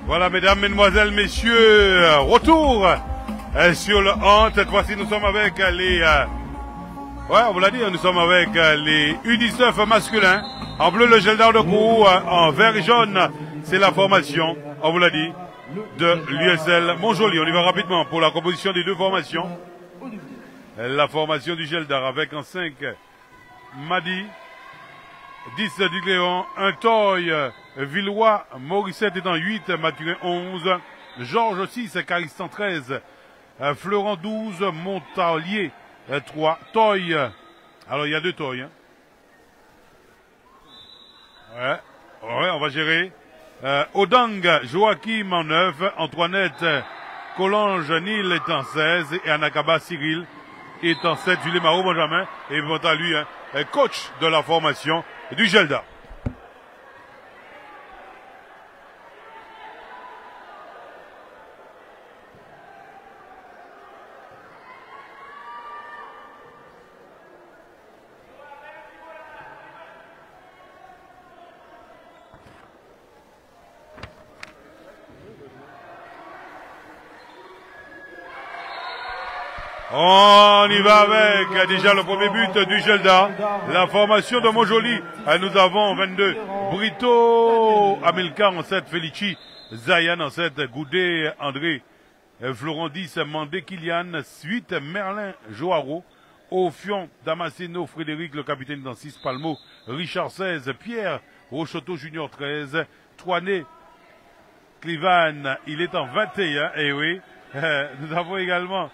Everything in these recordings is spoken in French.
Voilà, mesdames, mesdemoiselles, messieurs, retour sur le Hant. Cette fois-ci, nous sommes avec les... ouais, on vous l'a dit, nous sommes avec les U19 masculins. En bleu, le gel d'art de Kourou. En vert et jaune, c'est la formation, on vous l'a dit, de l'USL Montjoly. On y va rapidement pour la composition des deux formations. La formation du gel d'art avec en 5, Madi, 10 du Cléon, un Toy, Villois, Morissette est en 8, Mathurin 11, Georges 6, Caristan 13, Florent 12, Montalier 3, Toy, alors il y a deux Toy. Hein. Ouais, on va gérer. Odang, Joachim en 9, Antoinette, Collange, Nil est en 16, et Anakaba, Cyril est en 7, Julie Marot, Benjamin, et quant à lui, hein, coach de la formation du Gelda. On y va avec déjà le premier but du Gelda, la formation de Montjoly. Nous avons 22, Brito, Amilcar en 7, Felici, Zayan en 7, Goudet, André, Florent 10, Mandé, Kylian, 8, Merlin, Joaro, Ophion, Damasceno, Frédéric, le capitaine dans 6, Palmo, Richard 16, Pierre, Rochoto Junior 13, Troinet, Clivan, il est en 21, et oui, nous avons également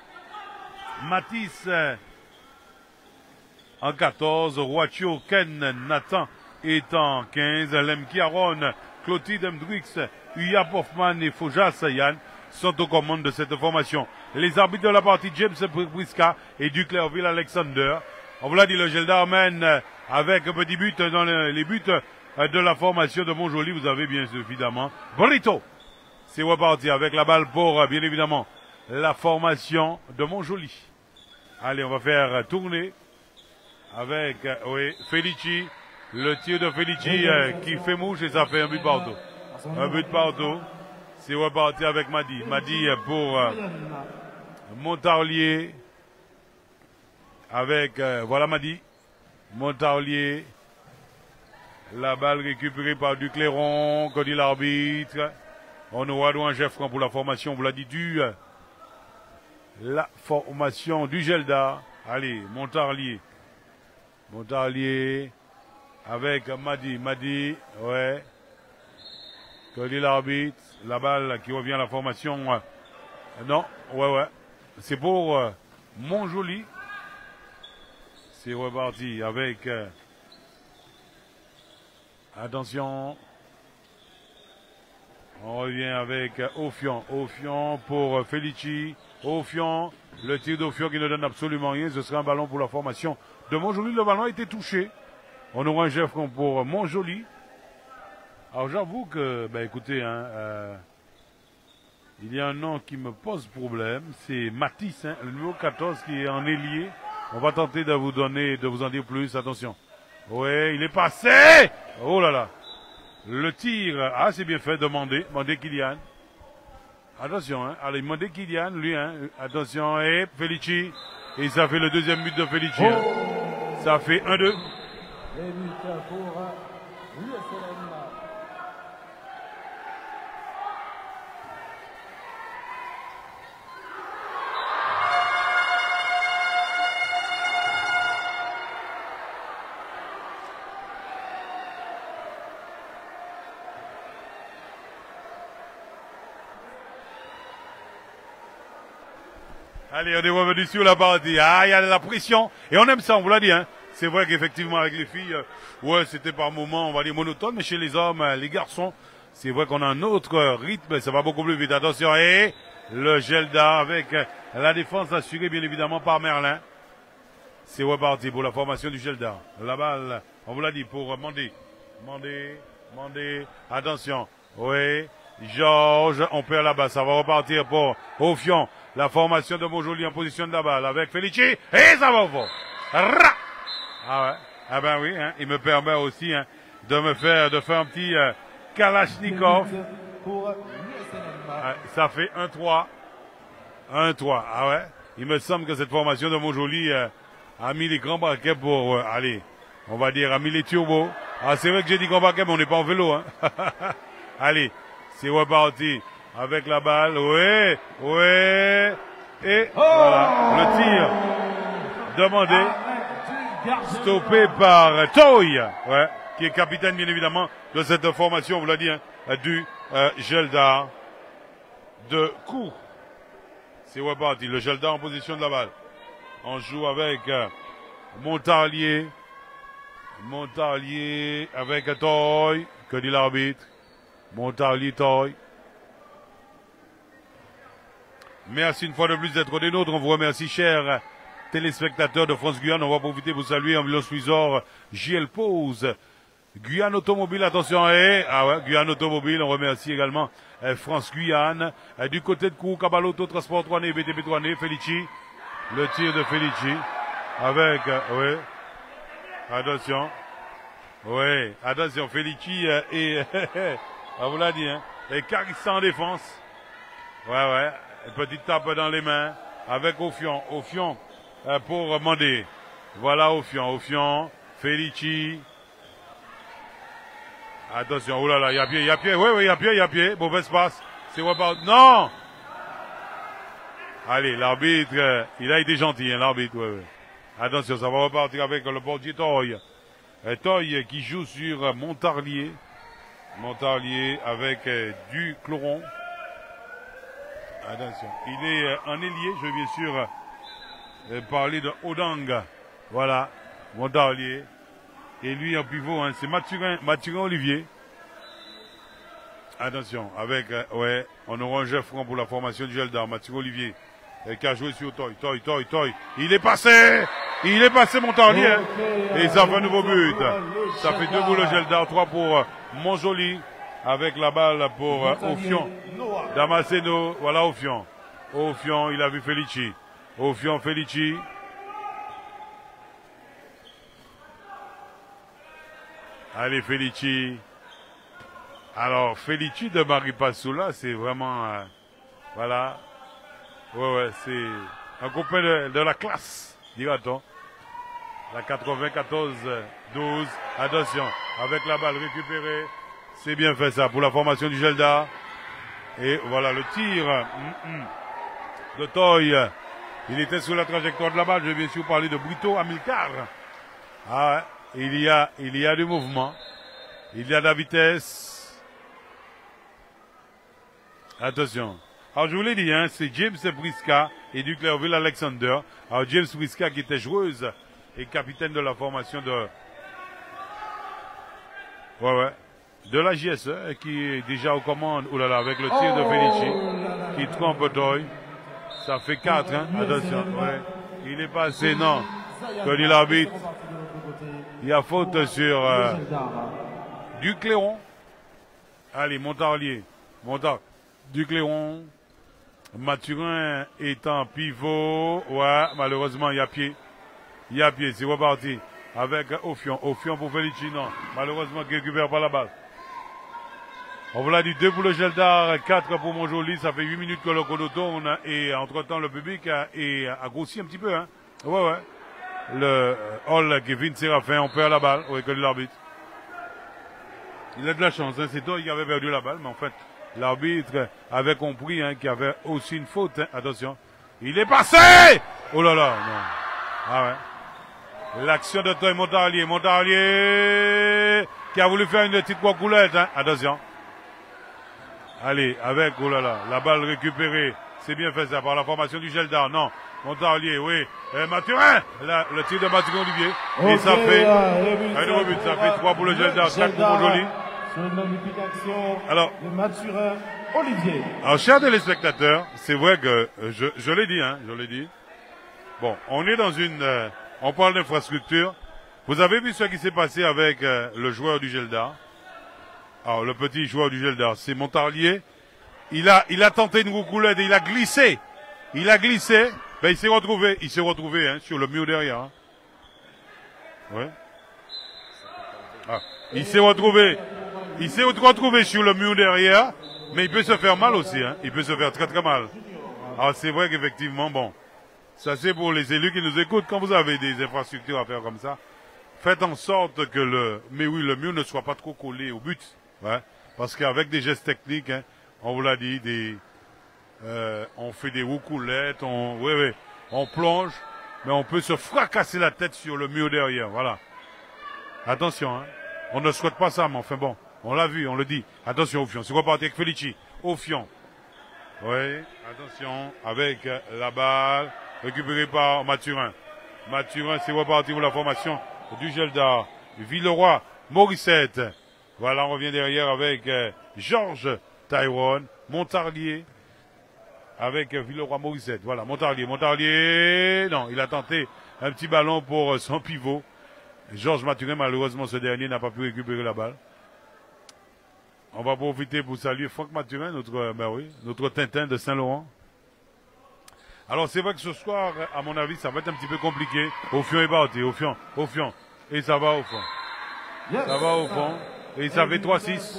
Matisse en 14, Roachio, Ken, Nathan est en 15, Lemki Aaron, Clotilde Mdrix, Uyap Hoffman et Foujas Sayan sont aux commandes de cette formation. Les arbitres de la partie, James Briska et Duclerville Alexander. On vous l'a dit, le Gelda mène avec un petit but dans les buts de la formation de Montjoly. Vous avez bien évidemment Brito. C'est reparti avec la balle pour, bien évidemment, la formation de Montjoly. Allez, on va faire tourner avec, oui, Felici. Le tir de Felici qui fait mouche et ça fait un but partout. Un but partout. C'est reparti avec Madi. Madi pour Montarlier. Avec, voilà Madi. Montarlier. La balle récupérée par Ducléron, que dit l'arbitre. On aura droit à un Jeff pour la formation, on vous l'a dit, la formation du Gelda. Allez, Montarlier. Montarlier avec Madi. Madi, ouais. Que dit l'arbitre? La balle qui revient à la formation. Non, ouais. C'est pour Montjoly. C'est reparti avec... attention. On revient avec Ophion. Ophion pour Felici. Ophion. Le tir d'Ophion qui ne donne absolument rien. Ce sera un ballon pour la formation de Montjoly. Le ballon a été touché. On aura un chef pour Montjoly. Alors j'avoue que, ben écoutez, hein, il y a un nom qui me pose problème. C'est Matisse, hein, le numéro 14 qui est en ailier. On va tenter de vous donner, de vous en dire plus. Attention. Oui, il est passé. Oh là là. Le tir, ah c'est bien fait, demandez Kylian. Attention, hein, allez, demandez Kylian, lui, hein, attention, et Felici, et ça fait le deuxième but de Felici. Hein. Ça fait 1-2. Allez, on est revenu sur la partie. Ah, il y a de la pression. Et on aime ça, on vous l'a dit, hein. C'est vrai qu'effectivement, avec les filles, ouais, c'était par moments, on va dire monotone, mais chez les hommes, les garçons, c'est vrai qu'on a un autre rythme, ça va beaucoup plus vite. Attention, et le Gelda avec la défense assurée, bien évidemment, par Merlin. C'est reparti pour la formation du Gelda. La balle, on vous l'a dit, pour Mandé. Mandé. Attention. Oui. Georges, on perd la balle. Ça va repartir pour Ophion. La formation de Montjoly en position de la balle avec Felici. Et ça va au fond. Ah ouais. Ah ben oui, hein. Il me permet aussi, hein, de faire un petit Kalachnikov. Ça fait 1-3. 1-3. Ah ouais. Il me semble que cette formation de Montjoly a mis les grands braquets pour, allez, on va dire, a mis les turbos. Ah, c'est vrai que j'ai dit grand braquet, mais on n'est pas en vélo, hein. Allez, c'est reparti avec la balle. Ouais, ouais. Et voilà, le tir demandé, stoppé par Toy, ouais, qui est capitaine, bien évidemment, de cette formation, on vous l'a dit, hein, du Gelda de coup. C'est reparti, le Gelda en position de la balle. On joue avec Montarlier. Montarlier avec Toy. Que dit l'arbitre? Montarlier, Toy. Merci une fois de plus d'être des nôtres. On vous remercie, chers téléspectateurs de France Guyane. On va profiter pour saluer Ambulance Luisor, JL Pose, Guyane Automobile, attention, Guyane Automobile. On remercie également France Guyane. Du côté de Kou, Cabaloto, Transport 3Né, BTP 3Né, Felici. Le tir de Felici avec, attention. Oui, attention, Felici et, on vous l'a dit, hein, et Carissa en défense. Ouais, une petite tape dans les mains avec Ofion. Ofion pour Mandé. Voilà Ofion, Felici. Attention, oh là là, il y a pied, oui, il y a pied, mauvaise passe. C'est reparti. Non! Allez, l'arbitre, il a été gentil, hein, l'arbitre, ouais. Attention, ça va repartir avec le portier Toy. Toy qui joue sur Montarlier. Montarlier avec du Cloron. Attention, il est en ailier, je vais bien sûr parler de Odang. Voilà, Montarlier. Et lui en pivot, hein, c'est Mathurin Olivier. Attention, avec, on aura un jeu franc pour la formation du Gelda, Mathurin Olivier. Qui a joué sur Toy. Il est passé Montarlier. Hein. Et ça fait un nouveau but. Ça fait 2 pour le Gelda, 3 pour Montjoly. Avec la balle pour Ofion. Damasceno, voilà Ofion. Ofion, il a vu Felici. Ofion, Felici. Allez, Felici. Alors, Felici de Maripasoula, c'est vraiment, voilà. Ouais, c'est un copain de la classe, dira-t-on. La 94-12. Attention, avec la balle récupérée. C'est bien fait ça pour la formation du Gelda. Et voilà le tir de Toy. Il était sur la trajectoire de la balle. Je vais bien sûr parler de Brito Amilcar. Ah, il y a du mouvement. Il y a de la vitesse. Attention. Alors je vous l'ai dit, hein, c'est James Briska et du Clairville Alexander. Alors James Briska qui était joueuse et capitaine de la formation de... de la JSE qui est déjà aux commandes, avec le tir de Felici qui trompe Toy. Ça fait 4, hein, attention, Il est passé, non, que dit l'arbitre. Il y a faute sur du Cléron. Allez, Montarlier. Du Cléron. Mathurin est en pivot. Ouais, malheureusement, il y a pied. C'est reparti. Avec Ofion pour Felici, non. Malheureusement, qui récupère pas la balle. On vous l'a dit, 2 pour le Gelda, 4 pour Montjoly. Ça fait 8 minutes que le chrono tourne. Et entre-temps, le public a grossi un petit peu, hein. Ouais. Le Hall, Kevin Séraphin, on perd la balle. Oui, que l'arbitre. Il a de la chance, hein. C'est toi qui avait perdu la balle, mais en fait, l'arbitre avait compris, hein, qu'il y avait aussi une faute, hein. Attention. Il est passé! Oh là là, non. Ah ouais. L'action de Toy Montarlier qui a voulu faire une petite coulette, hein. Attention. Allez, avec, oh là là, la balle récupérée. C'est bien fait ça par la formation du Gelda. Non, Montarlier, oui. Mathurin, là, le tir de Mathurin Olivier. Et ça fait un nouveau but. Ça fait 3 pour le Gelda, 4 pour Montjoly. Sur une magnification alors, de Mathurin Olivier. Alors, chers téléspectateurs, c'est vrai que je l'ai dit, hein, je l'ai dit. Bon, on est dans une... on parle d'infrastructure. Vous avez vu ce qui s'est passé avec le joueur du Gelda. Alors, le petit joueur du Gelda, c'est Montarlier. Il a tenté une roucoulette et il a glissé. Ben, il s'est retrouvé, hein, sur le mur derrière. Hein. Ouais. Ah, il s'est retrouvé sur le mur derrière. Mais il peut se faire mal aussi, hein. Il peut se faire très très mal. Alors c'est vrai qu'effectivement, bon, ça c'est pour les élus qui nous écoutent. Quand vous avez des infrastructures à faire comme ça, faites en sorte que le mur ne soit pas trop collé au but. Ouais. Parce qu'avec des gestes techniques, hein, on vous l'a dit, on fait des roucoulettes, on plonge, mais on peut se fracasser la tête sur le mur derrière. Voilà. Attention, hein. On ne souhaite pas ça, mais enfin bon, on l'a vu, on le dit. Attention au fion. C'est reparti avec Felici. Au fion. Oui, attention, avec la balle récupérée par Mathurin. Mathurin, c'est reparti pour la formation du Gelda. Villeroy, Morissette. Voilà, on revient derrière avec Georges Tyrone, Montarlier. Avec Villeroy Morissette. Voilà, Montarlier. Non, il a tenté un petit ballon pour son pivot. Georges Mathurin, malheureusement, ce dernier n'a pas pu récupérer la balle. On va profiter pour saluer Franck Mathurin, notre Tintin de Saint-Laurent. Alors, c'est vrai que ce soir, à mon avis, ça va être un petit peu compliqué. Au fion est parti, au fion. Et ça va au fond. Ça va au fond. Et ça fait 3-6.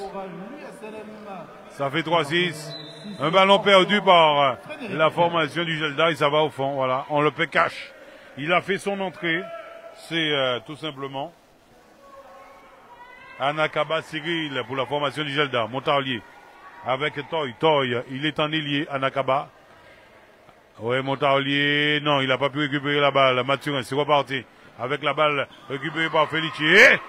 Ça fait 3-6. Un ballon perdu par la formation du Gelda et ça va au fond. Voilà, on le fait cash. Il a fait son entrée. C'est tout simplement Anakaba Cyril pour la formation du Gelda. Montarlier avec Toy, il est en ailier, Anakaba. Oui, Montarlier, non, il n'a pas pu récupérer la balle. Mathurin, c'est reparti. Avec la balle récupérée par Felici. Et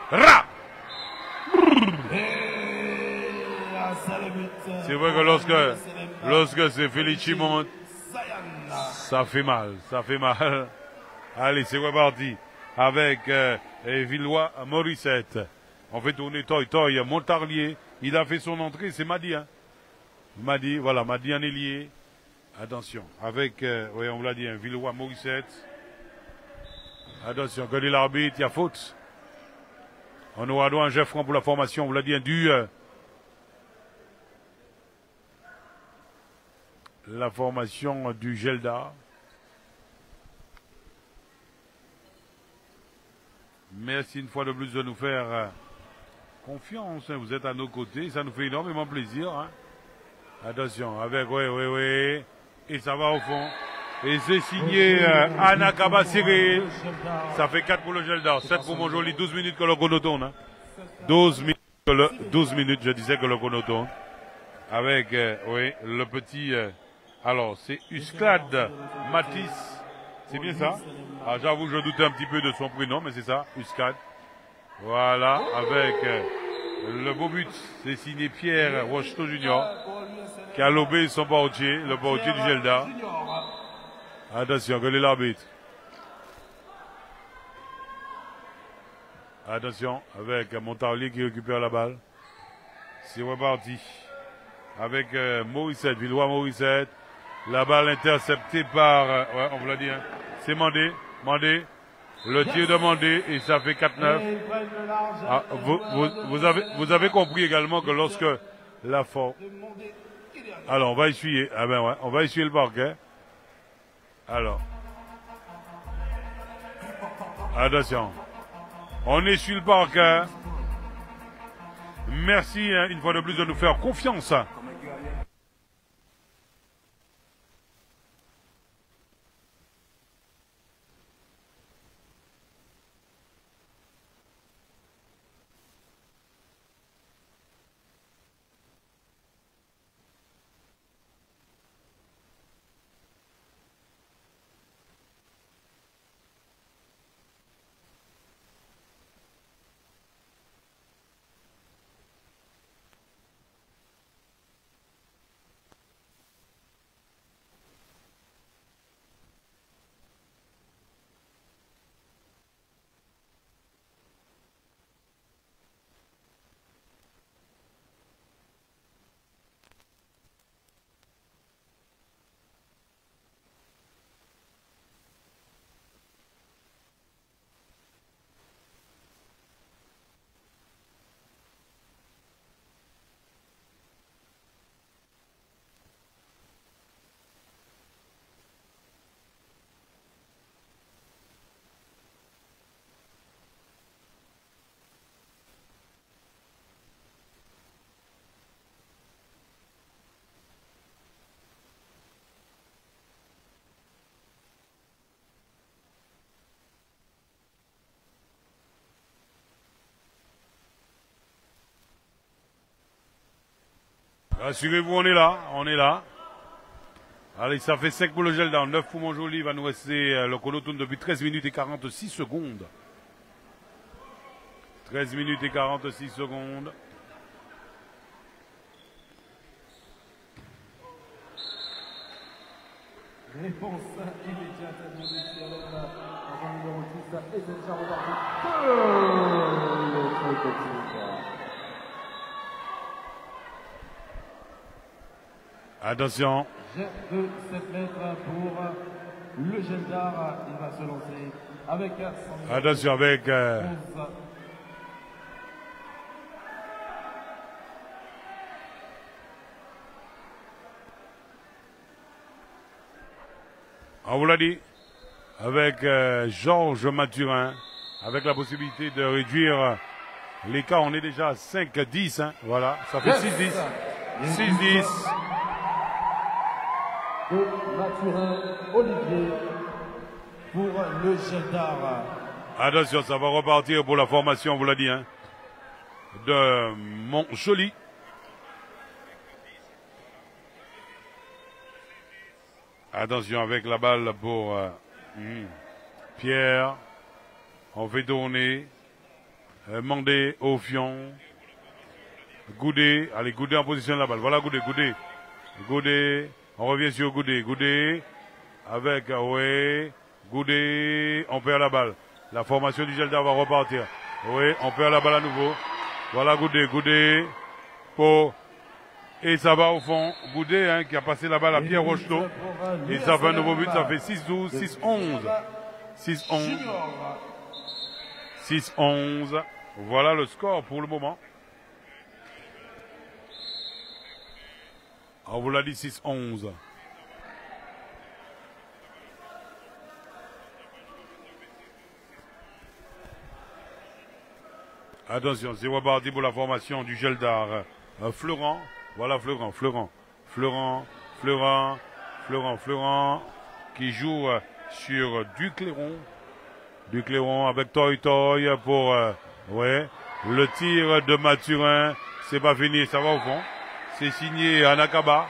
c'est vrai que lorsque c'est Felici monte, ça fait mal. Allez, c'est reparti. Avec Villeroy Morissette. On fait tourner Toy, Montarlier. Il a fait son entrée, c'est Madi. Hein. Madi en ailier. Attention, avec, on vous l'a dit, Villeroy Morissette. Attention, que dit l'arbitre, il y a faute. On aura droit à un jet franc pour la formation, on vous l'a dit, la formation du Gelda. Merci une fois de plus de nous faire confiance. Hein. Vous êtes à nos côtés, ça nous fait énormément plaisir. Hein. Attention, avec, et ça va au fond. Et c'est signé Anakaba Cyril. Ça fait 4 pour le Gelda, 7 pour mon joli, 12 minutes que le chrono tourne. Hein. 12 minutes, je disais que le chrono tourne. Avec, le petit... alors, c'est Usclad Matisse. C'est bien ça? Ah, j'avoue, je doutais un petit peu de son prénom, mais c'est ça, Usclad. Voilà, avec le beau but, c'est signé Pierre Rocheteau Junior, qui a lobé son portier, le portier du Gelda. Attention, que l'arbitre. Attention, avec Montarlier qui récupère la balle. C'est reparti. Avec Morissette, Villeroy Morissette. La balle interceptée par, on vous l'a dit, hein. C'est Mandé. Le tir de Mandé et ça fait 4-9. Ah, vous avez compris également que lorsque la forme... Alors, on va essuyer. Ah ben ouais, on va essuyer le parquet. Alors. Attention. On essuie le parquet. Merci hein, une fois de plus de nous faire confiance. Rassurez-vous, on est là, on est là. Allez, ça fait 5 pour le Geldar, 9 pour Montjoly. Il va nous rester le chrono tourne depuis 13 minutes et 46 secondes. 13 minutes et 46 secondes. Réponse immédiate à demander si elle est avant le numéro 10 et c'est déjà reparti. Attention. Jet de 7 mètres pour le Geldar. Il va se lancer avec son Attention avec... 11. On vous l'a dit, avec Georges Mathurin, avec la possibilité de réduire l'écart, on est déjà à 5-10, hein, voilà, ça fait 6-10. 6-10. De Mathurin Olivier pour le Geldar. Attention, ça va repartir pour la formation, on vous l'a dit, hein, de Montjoly. Attention avec la balle pour Pierre. On fait tourner. Mandé, Ophion. Goudet. Allez, Goudet en position de la balle. Voilà Goudet, Goudet. Goudet. On revient sur Goudet. Goudet. Avec, oui. Goudet. On perd la balle. La formation du Geldar va repartir. Oui, on perd la balle à nouveau. Voilà Goudet. Goudet. Pour... Et ça va au fond. Goudet, hein, qui a passé la balle à Pierre Rocheteau. Et ça fait un nouveau but, ça fait 6-12, 6-11. 6-11. 6-11. Voilà le score pour le moment. On vous l'a dit, 6-11. Attention, c'est reparti pour la formation du Geldar. Florent. Voilà Florent, Florent, qui joue sur Ducléron avec Toy pour, ouais, le tir de Mathurin, c'est pas fini, ça va au fond. C'est signé Anakaba,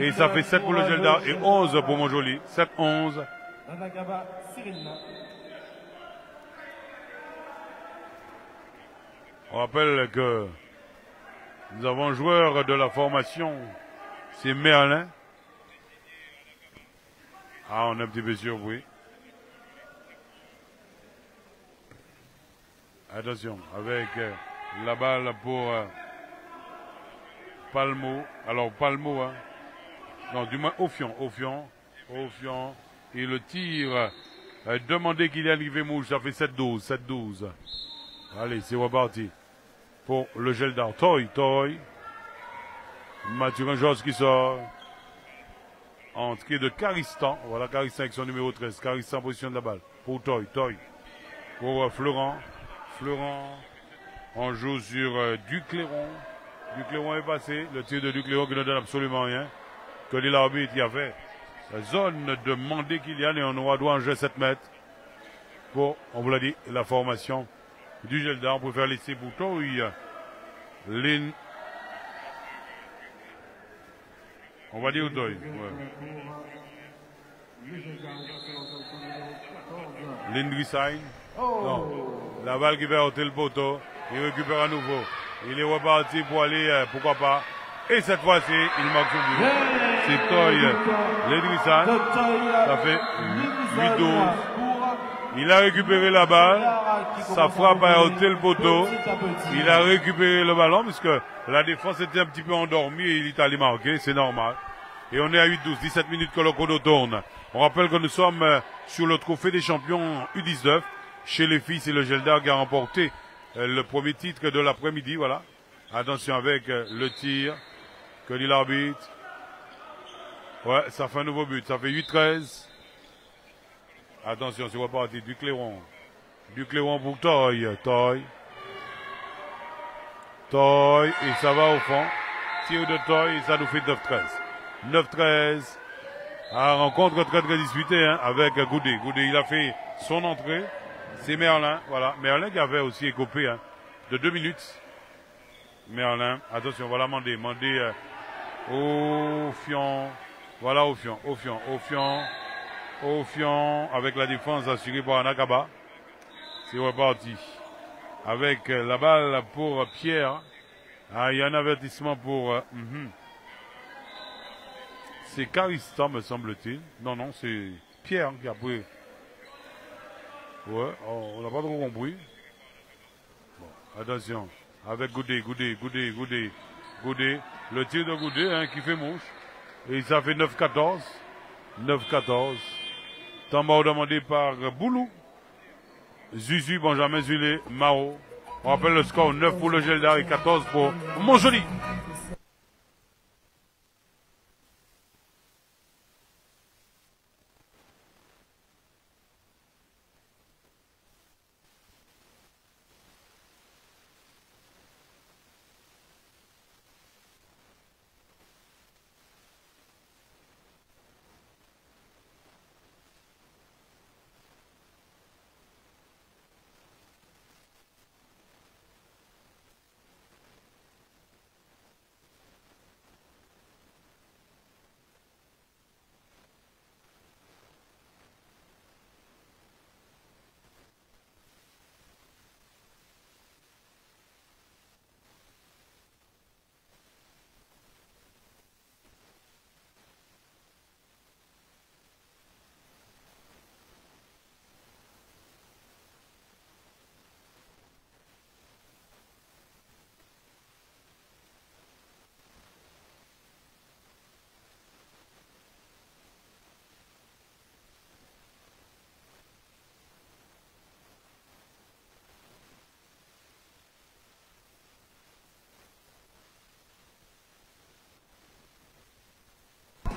et ça fait 7 pour le Geldar et 11 pour Montjoly. 7-11. Anakaba, Cyril. On rappelle que nous avons un joueur de la formation, c'est Merlin. Ah, on est un petit peu surpris. Attention, avec la balle pour Palmo. Alors, Palmo, hein. Non, du moins, Ophion. Et le tir demandé Kylian Yves-Mouche, ça fait 7-12. 7-12. Allez, c'est reparti. Pour le Geldar. Toy. Mathurin Georges qui sort. Entrée de Caristan. Voilà Caristan avec son numéro 13. Caristan en position de la balle. Pour Toy. Pour Florent. On joue sur Ducléron. Ducléron est passé. Le tir de Ducléron qui ne donne absolument rien. Que dit l'arbitre qui a fait. La zone de Mandé Kylian et on aura droit en jeu 7 mètres. Pour, on vous l'a dit, la formation du Geldar. On peut faire laisser pour Toy. On va dire Toy. Ouais. Lindrisain. Non. La balle qui va ôter le poteau. Il récupère à nouveau. Il est reparti pour aller, pourquoi pas. Et cette fois-ci, il marque son but. C'est Toy Lindrisain. Ça fait 8-12. Il a récupéré la balle. Sa frappe a ôté le poteau. Il a récupéré le ballon puisque la défense était un petit peu endormie et il est allé marquer. C'est normal. Et on est à 8-12. 17 minutes que le chrono tourne. On rappelle que nous sommes sur le trophée des champions U19. Chez les filles, c'est le Geldar qui a remporté le premier titre de l'après-midi. Voilà. Attention avec le tir. Que dit l'arbitre? Ouais, ça fait un nouveau but. Ça fait 8-13. Attention, c'est reparti. Ducléron pour Toy. Et ça va au fond. Tir de Toy et ça nous fait 9-13. 9-13. Rencontre très disputée, hein, avec Goudet. Goudet, il a fait son entrée. C'est Merlin, voilà. Merlin qui avait aussi écopé, hein, de 2 minutes. Merlin, attention, voilà Mandé Ofion. Voilà Ofion. Ofion avec la défense assurée par Anakaba. C'est reparti. Avec la balle pour Pierre. Ah, il y a un avertissement pour... C'est Carista, me semble-t-il. Non, c'est Pierre qui a pris. Ouais, on n'a pas trop compris. Bon, attention. Avec Goudé. Le tir de Goudé qui fait mouche. Et ça fait 9-14. 9-14. Temps mort demandé par Boulou. Zuzu, Benjamin Zulé, Mao. On rappelle le score 9 pour le Geldar et 14 pour Montjoli.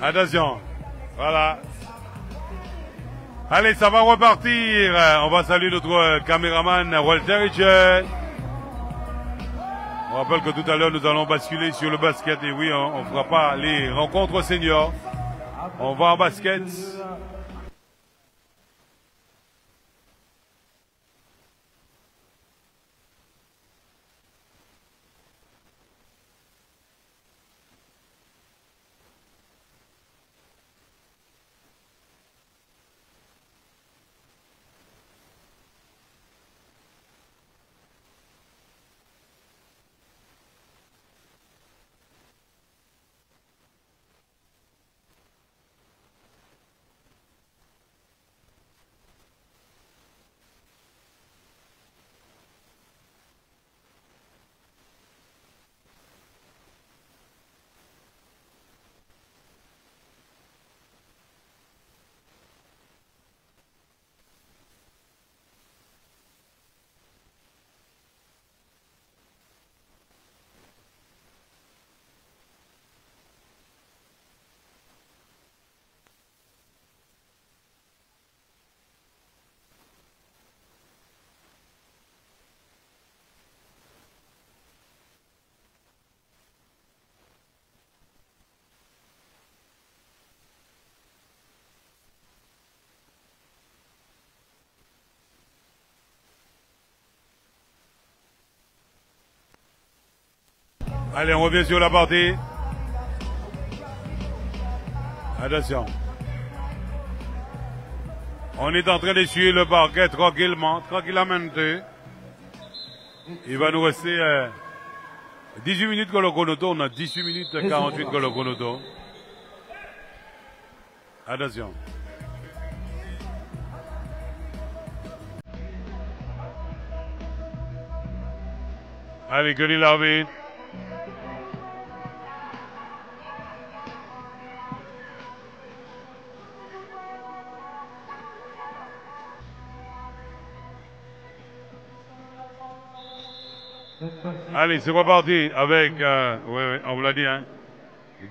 Attention, voilà. Allez, ça va repartir. On va saluer notre caméraman Walter Richard. On rappelle que tout à l'heure, nous allons basculer sur le basket. Et oui, on ne fera pas les rencontres seniors. On va en basket. Allez, on revient sur la partie. Attention. On est en train d'essuyer le parquet tranquillement. Il va nous rester 18 minutes que le chronoto. On a 18 minutes 48 que le chronoto. Attention. Allez, que dit l'arbitre. Allez, c'est reparti avec, on vous l'a dit,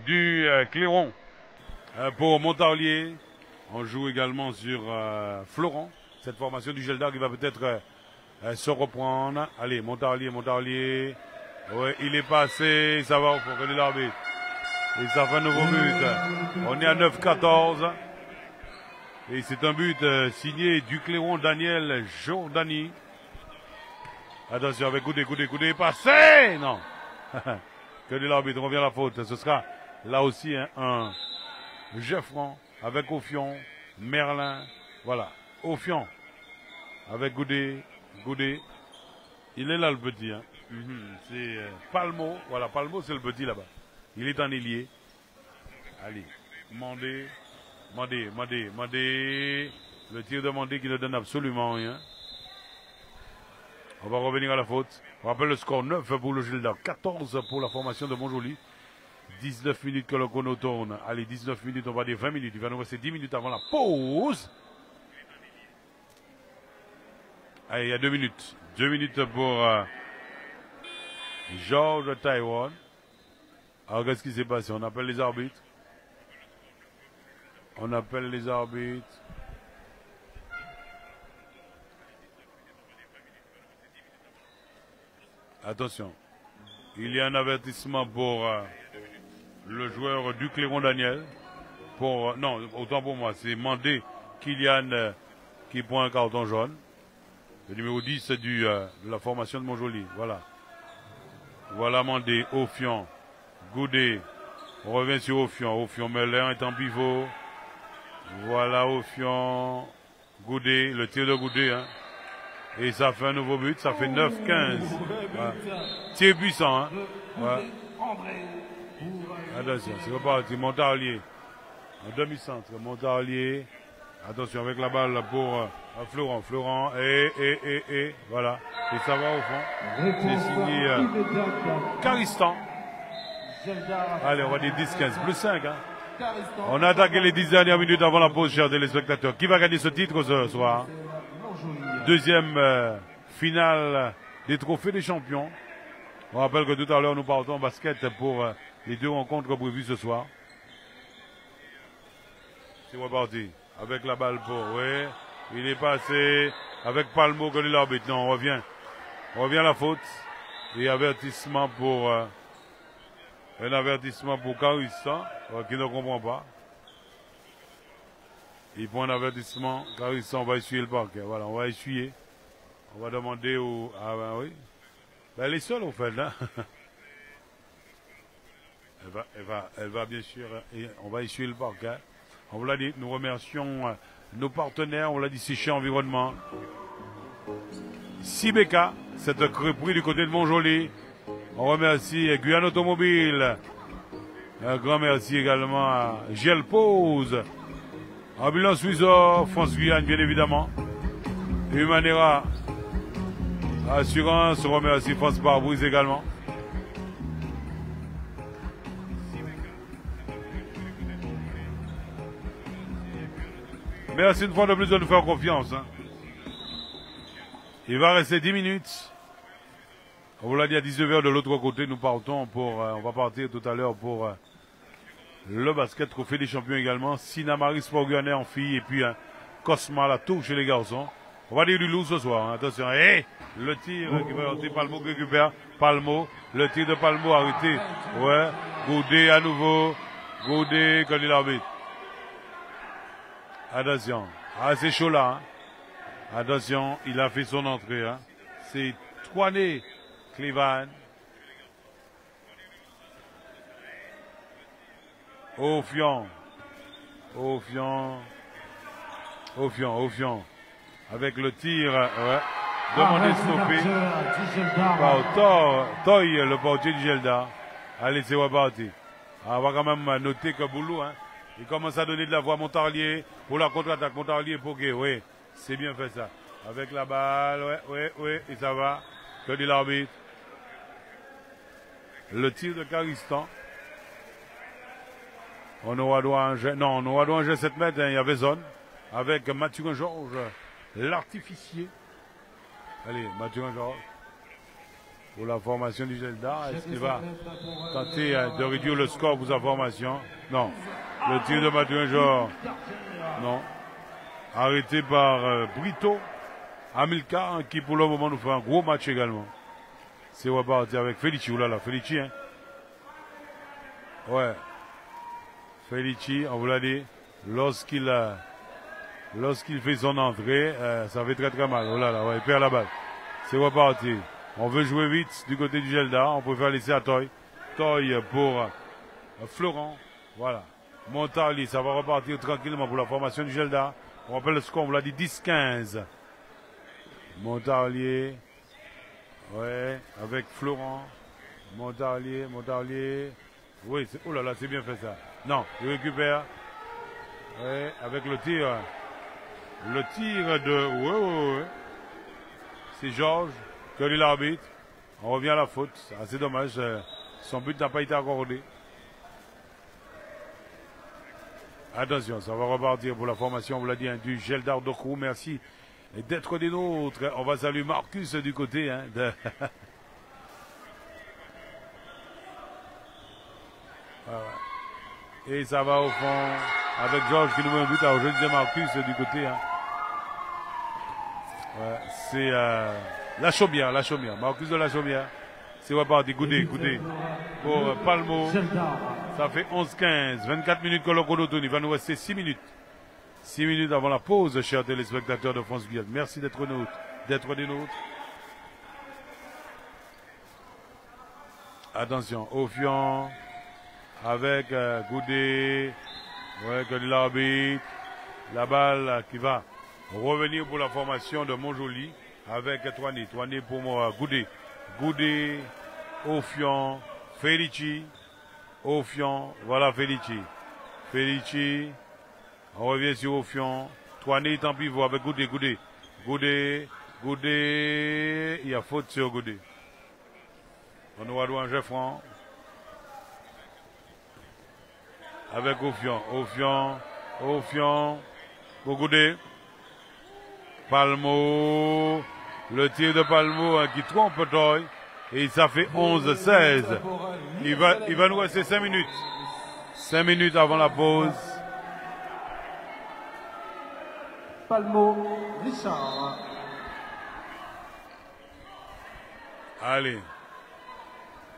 du Clairon pour Montarlier. On joue également sur Florent. Cette formation du Geldar qui va peut-être se reprendre. Allez, Montarlier. Ouais, il est passé, ça va, faut regarder l'arbitre. Et ça fait un nouveau but. On est à 9-14. Et c'est un but signé du Clairon Daniel Jordani. Attention avec Goudé, passé! Non! Que dit l'arbitre, on revient à la faute. Ce sera Là aussi, hein, un Geoffran avec Ophion, Merlin, voilà. Ophion avec Goudet. Il est là le petit. Hein. C'est Palmo. Voilà, Palmo c'est le petit là-bas. Il est en ailier. Allez, Mandé. Le tir de Mandé qui ne donne absolument rien. On va revenir à la faute. On rappelle le score 9 pour le Gilda, 14 pour la formation de Montjoly. 19 minutes que le chrono tourne. Allez, 19 minutes, on va dire 20 minutes. Il va nous rester 10 minutes avant la pause. Allez, il y a 2 minutes. 2 minutes pour Georges Taïwan. Alors, qu'est-ce qui s'est passé? On appelle les arbitres. Attention. Il y a un avertissement pour le joueur du Cléron Daniel. Non, autant pour moi, c'est Mandé Kylian qui prend un carton jaune. Le numéro 10 de la formation de Montjoly. Voilà. Voilà Mandé, Ophion, Goudet. On revient sur Ophion. Ophion Merlin est en pivot. Voilà Ophion, Goudet, le tir de Goudet. Hein. Et ça fait un nouveau but, ça fait 9-15. Voilà. Tir puissant. Hein. Voilà. Attention, c'est reparti. Montarlier. En demi-centre, Montarlier. Attention avec la balle pour Florent. Et voilà. Et ça va au fond. C'est signé Caristan. Allez, on va dire 10-15. Plus 5. Hein. On a attaqué les 10 dernières minutes avant la pause, chers téléspectateurs. Qui va gagner ce titre ce soir? Deuxième finale des trophées des champions. On rappelle que tout à l'heure, nous partons en basket pour les 2 rencontres prévues ce soir. C'est reparti. Avec la balle pour, oui. Il est passé avec Palmo, connaît l'arbitre. Non, on revient. On revient à la faute. Et avertissement pour... un avertissement pour Caristan, qui ne comprend pas. Il prend un avertissement. Caristan, on va essuyer le parquet. Voilà, on va essuyer. On va demander au... Ah ben oui. Ben, elle est seule, au fait, là. Elle va bien sûr... On va essuyer le parquet. On vous l'a dit, nous remercions nos partenaires, on l'a dit, Séché Environnement. Sibeka, cette crêperie du côté de Montjoly. On remercie Guyane Automobile. Un grand merci également à Gel Pose. Ambulance Suisse, France Guyane, bien évidemment. Humanera Assurance, on remercie France Pare-Brise également. Merci une fois de plus de nous faire confiance. Hein. Il va rester 10 minutes. On vous l'a dit à 19h de l'autre côté, nous partons pour... on va partir tout à l'heure pour le basket trophée des champions également. Sinamari Sport Guyanais en filles et puis Cosma la touche chez les garçons. On va dire du loup ce soir. Hein. Attention, le tir qui va rentrer, Palmo qui récupère. Palmo, le tir de Palmo arrêté. Ouais, Goudet à nouveau. Goudet, connaît l'arbitre. Attention. Ah, c'est chaud là. Hein. Attention, il a fait son entrée. Hein. C'est Toiné Clevan. Ophion. Avec le tir, ouais. Demandé stoppé par Toy, le portier du Gelda. Allez, c'est reparti. On va quand même noter que Boulou, hein. Il commence à donner de la voix à Montarlier pour la contre-attaque. Montarlier pour Gay, oui. C'est bien fait ça. Avec la balle, ouais, et ça va. Que dit l'arbitre. Le tir de Caristan. On aura droit à un jet. Non, on aura droit à un jet 7 mètres. Hein, il y avait zone. Avec Mathurin Georges, l'artificier. Allez, Mathurin Georges. Pour la formation du Gelda. Est-ce qu'il va tenter de réduire le score pour sa formation? Non. Le tir de Mathurin Georges. Non. Arrêté par Brito. Amilcar, qui pour le moment nous fait un gros match également. C'est reparti avec Felici. Oulala, Felici, hein. Ouais. Felici, on vous l'a dit, lorsqu'il fait son entrée, ça fait très très mal. Oh là là, ouais, il perd la balle. C'est reparti. On veut jouer vite du côté du Gelda. On préfère laisser à Toy. Toy pour Florent, voilà. Montarlier, ça va repartir tranquillement pour la formation du Gelda. On rappelle le score, on vous l'a dit 10-15. Montarlier, ouais, avec Florent. Montarlier. Oui, oh là là, c'est bien fait ça. Non, il récupère. Ouais, avec le tir. Le tir de... Ouais. C'est Georges, que lui l'arbitre. On revient à la faute. C'est assez dommage. Son but n'a pas été accordé. Attention, ça va repartir pour la formation, on vous l'a dit, hein, du Geldar Dokrou. Merci d'être des nôtres. On va saluer Marcus du côté. Hein, voilà. Et ça va au fond avec Georges qui nous met un but. Alors je disais Marcus du côté. Hein. Ouais, c'est la Chaumière. Marcus de la Chaumière. C'est reparti. Goudé. Pour Palmo. Ça fait 11-15. 24 minutes que le chrono tourne. Il va nous rester 6 minutes. 6 minutes avant la pause, chers téléspectateurs de France Guyane. Merci d'être des nôtres. Attention, Ophion avec Goudé. Ouais, que l'arbitre. La balle qui va revenir pour la formation de Montjoli avec Toani. Toani pour moi, Goudé, Ophion, Felici. Ophion, voilà Felici. On revient sur Ophion. Toani est en pivot avec Goudé. Il y a faute sur Goudé. On aura droit à un jeu franc. Avec Ophion. Pour Goudé. Palmo. Le tir de Palmo hein, qui trompe Toy. Et ça fait 11-16. Il va nous rester 5 minutes. 5 minutes avant la pause. Palmo, Richard. Allez.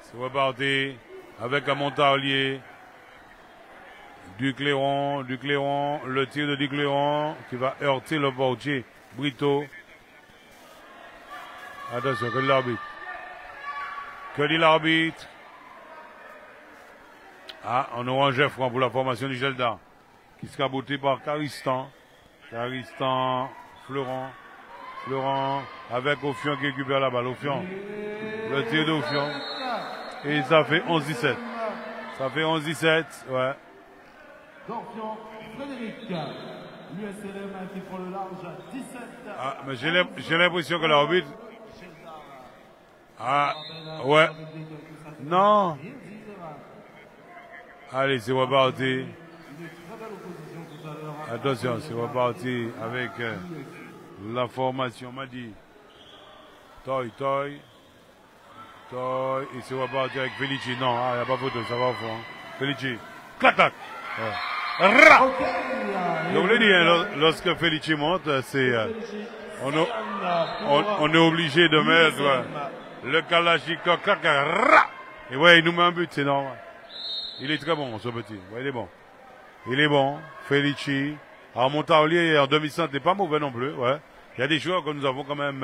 C'est reparti avec un Montarlier. Ducléron. Le tir de Ducléron qui va heurter le portier. Brito. Attention, que dit l'arbitre. Ah, on aura un jet franc pour la formation du Gelda. Qui sera bouté par Caristan, Florent, avec Ophion qui récupère la balle. Ophion, le tir d'Ophion. Et ça fait 11-17. Ouais. D'Orfion, Frédéric. L'USLM qui prend le large à 17. Ah, mais j'ai l'impression que l'arbitre. Ah, ouais. Non. Allez, c'est reparti. Attention, c'est reparti avec la formation. M'a dit Toy. Et c'est reparti avec Felici. Non, il n'y a pas photo, ça va au fond. Hein. Felici. Clac. Ouais. Je vous l'ai dit, hein, lorsque Felici monte, c'est on est obligé de mettre le Kalachnikov. Et ouais, il nous met un but, c'est normal. Il est très bon, ce petit. Ouais, il est bon. Felici. Alors, Montarlier, en demi-centre, n'est pas mauvais non plus. Ouais. Il y a des joueurs que nous avons quand même.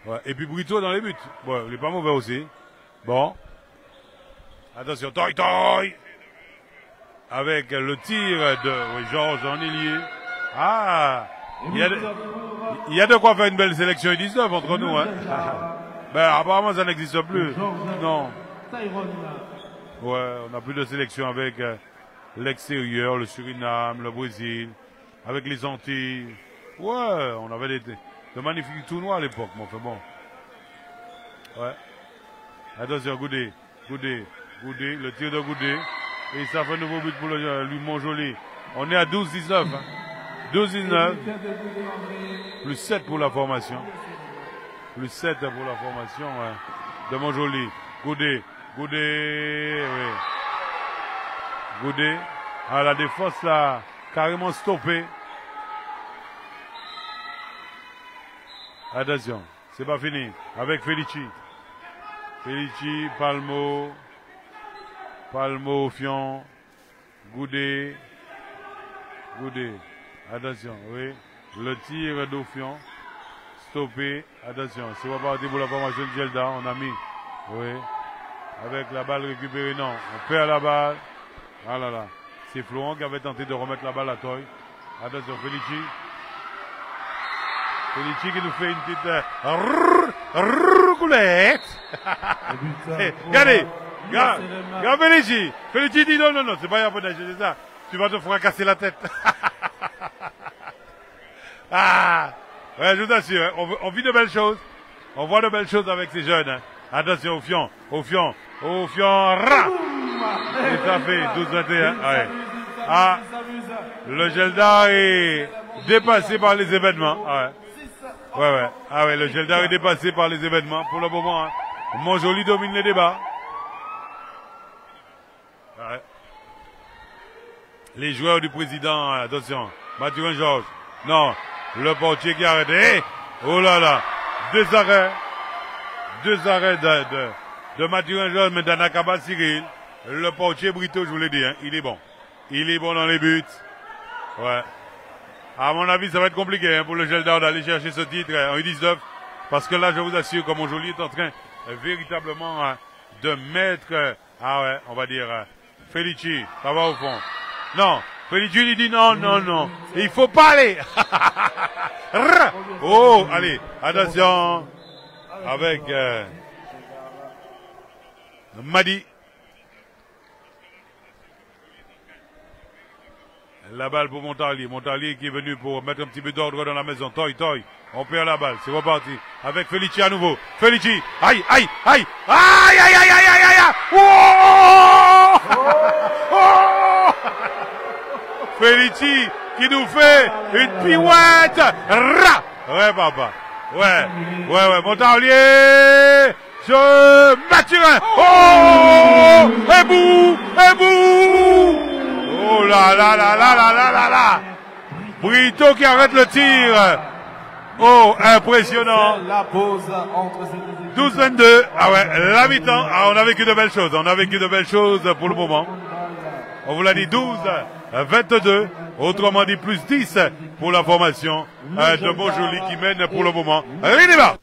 Ouais. Et puis Brito dans les buts. Ouais, il n'est pas mauvais aussi. Bon. Attention, Toy. Avec le tir de Georges en ailier. Ah. Il y a de quoi faire une belle sélection U19 entre nous. Hein. Ben, apparemment, ça n'existe plus. Non. Ouais, on n'a plus de sélection avec l'extérieur, le Suriname, le Brésil, avec les Antilles. Ouais, on avait de magnifiques tournois à l'époque, mais enfin bon. Ouais. Attention, Goudé, le tir de Goudé. Et ça fait un nouveau but pour lui Montjoli. On est à 12-19. Hein. 12-19. Plus 7 pour la formation. Ouais, de Montjoli. Goudé, oui. Goudé. Ah, la défense là, carrément stoppée. Attention, c'est pas fini. Avec Felici, Palmo, Ophion, Goudé. Attention, oui. Le tir d'Ophion. Stoppé. Attention, c'est pas parti pour la formation de Gelda. On a mis. Oui. Avec la balle récupérée, non. On perd la balle. Ah là là. C'est Florent qui avait tenté de remettre la balle à Toy. Attention, Felici. Felici qui nous fait une petite coulette. Regardez. Regarde Felici. Felici dit non, non, non, c'est pas japonais, c'est ça. Tu vas te fracasser la tête. Ah. Ouais, je vous assure, hein, on vit de belles choses. On voit de belles choses avec ces jeunes. Hein. Attention, au fion. Ra. Et ça fait 12-21. Ouais. Ah, le Geldar est dépassé par les événements. Ouais. Ouais. Ah ouais, le Geldar est dépassé par les événements. Pour le moment, hein. Montjoly domine les débats. Ouais. Les joueurs du président, attention. Mathurin Georges. Non. Le portier qui a arrêté. Oh là là. Deux arrêts de Mathurin Georges, mais d'Anakaba Cyril. Le portier Brito, je vous l'ai dit, hein, il est bon. Il est bon dans les buts. Ouais. À mon avis, ça va être compliqué hein, pour le Geldar d'aller chercher ce titre en U19. Parce que là, je vous assure, comme Montjoly est en train véritablement de mettre, ah ouais, on va dire, Felici, ça va au fond. Non, Felici lui dit non, il faut pas aller. Oh, allez, attention, avec Madi. La balle pour Montalier. Montalier qui est venu pour mettre un petit peu d'ordre dans la maison. Toy. On perd la balle. C'est reparti. Avec Felici à nouveau. Felici. Aïe. Oh Felici qui nous fait une pirouette. Ra. Ouais, papa. Ouais. Montalier. Mathurin. Oh! Et bout. Oh là. Brito qui arrête le tir. Oh, impressionnant. 12-22. Ah ouais, la mi-temps. Ah, on a vécu de belles choses. Pour le moment. On vous l'a dit, 12-22. Autrement dit, plus 10 pour la formation de Montjoly qui mène pour le moment. Rineba.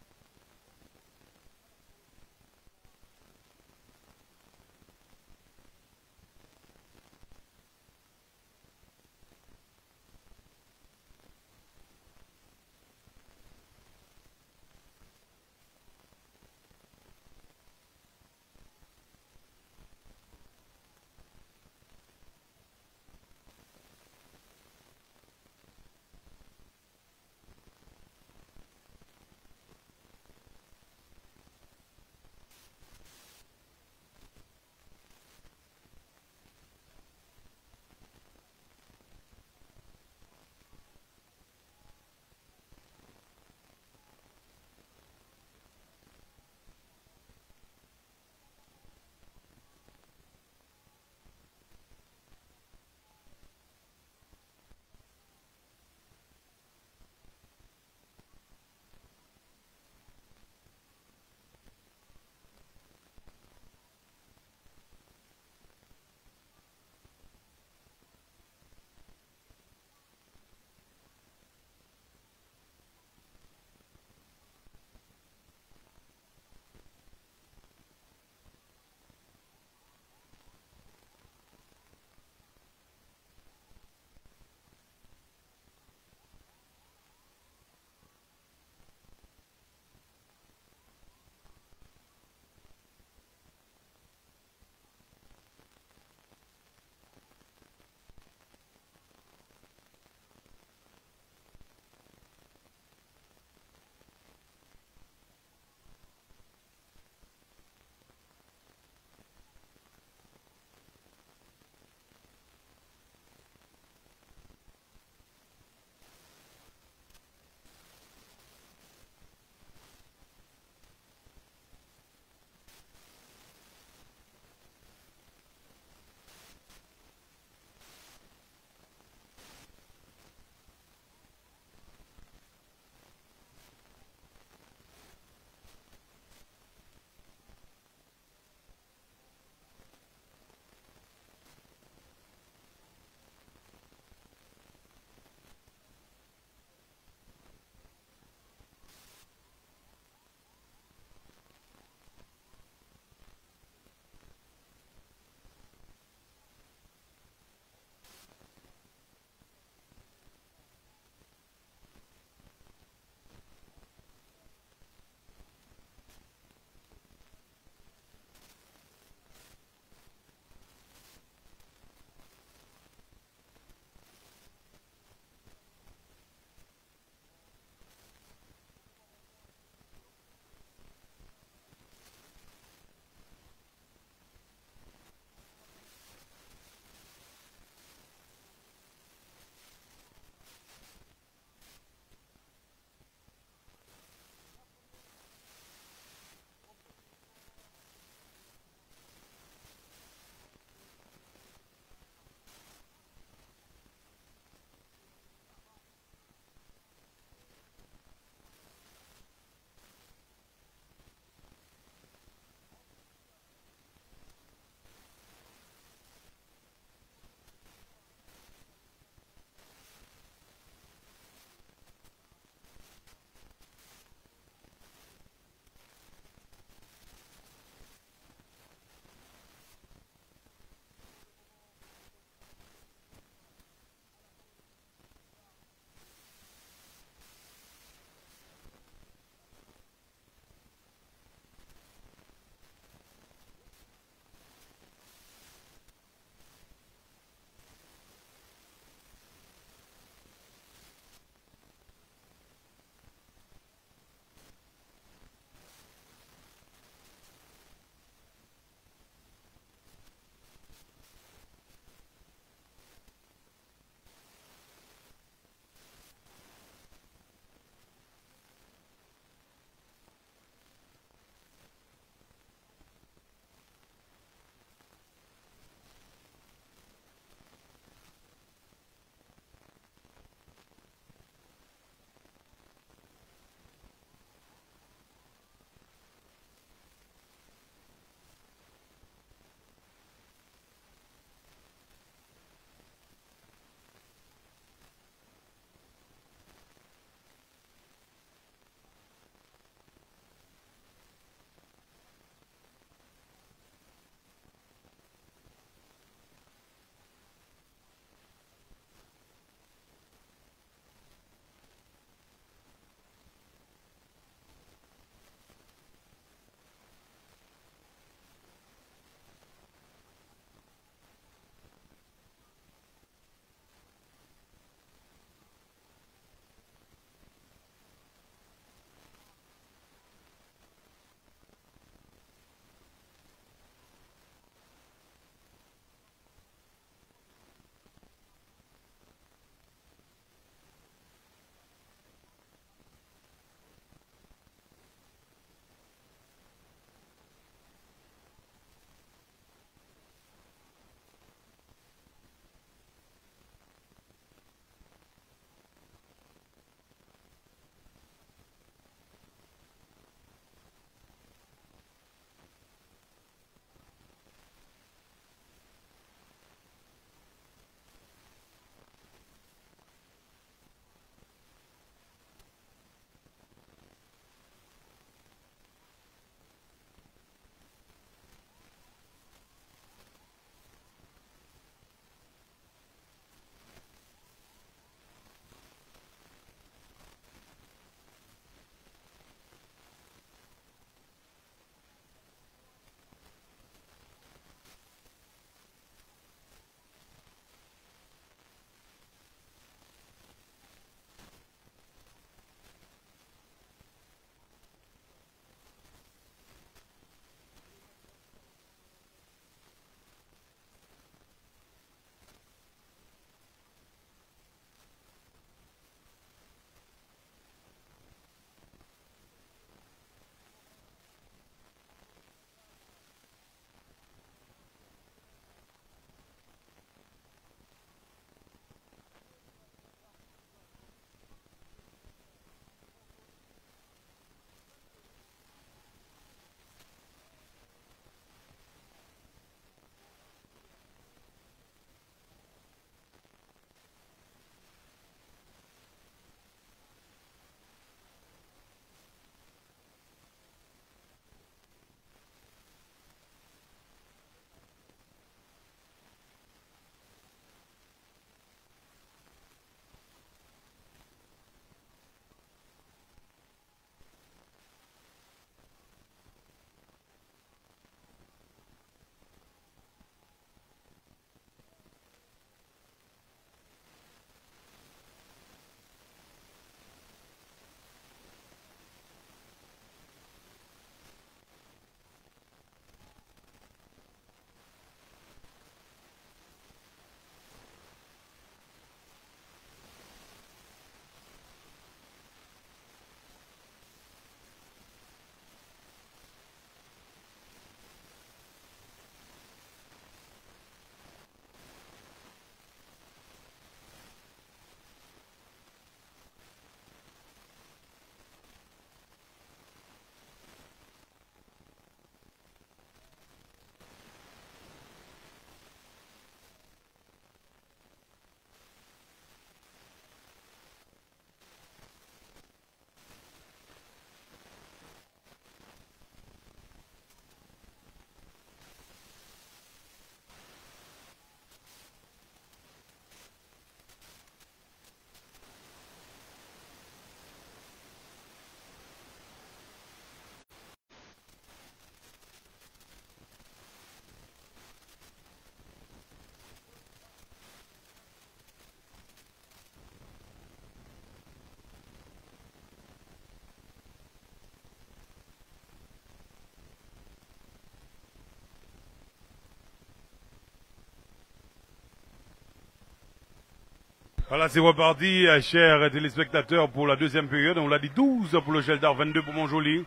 Voilà, c'est reparti, chers téléspectateurs, pour la deuxième période. On l'a dit 12 pour le Geldar, 22 pour Montjoly.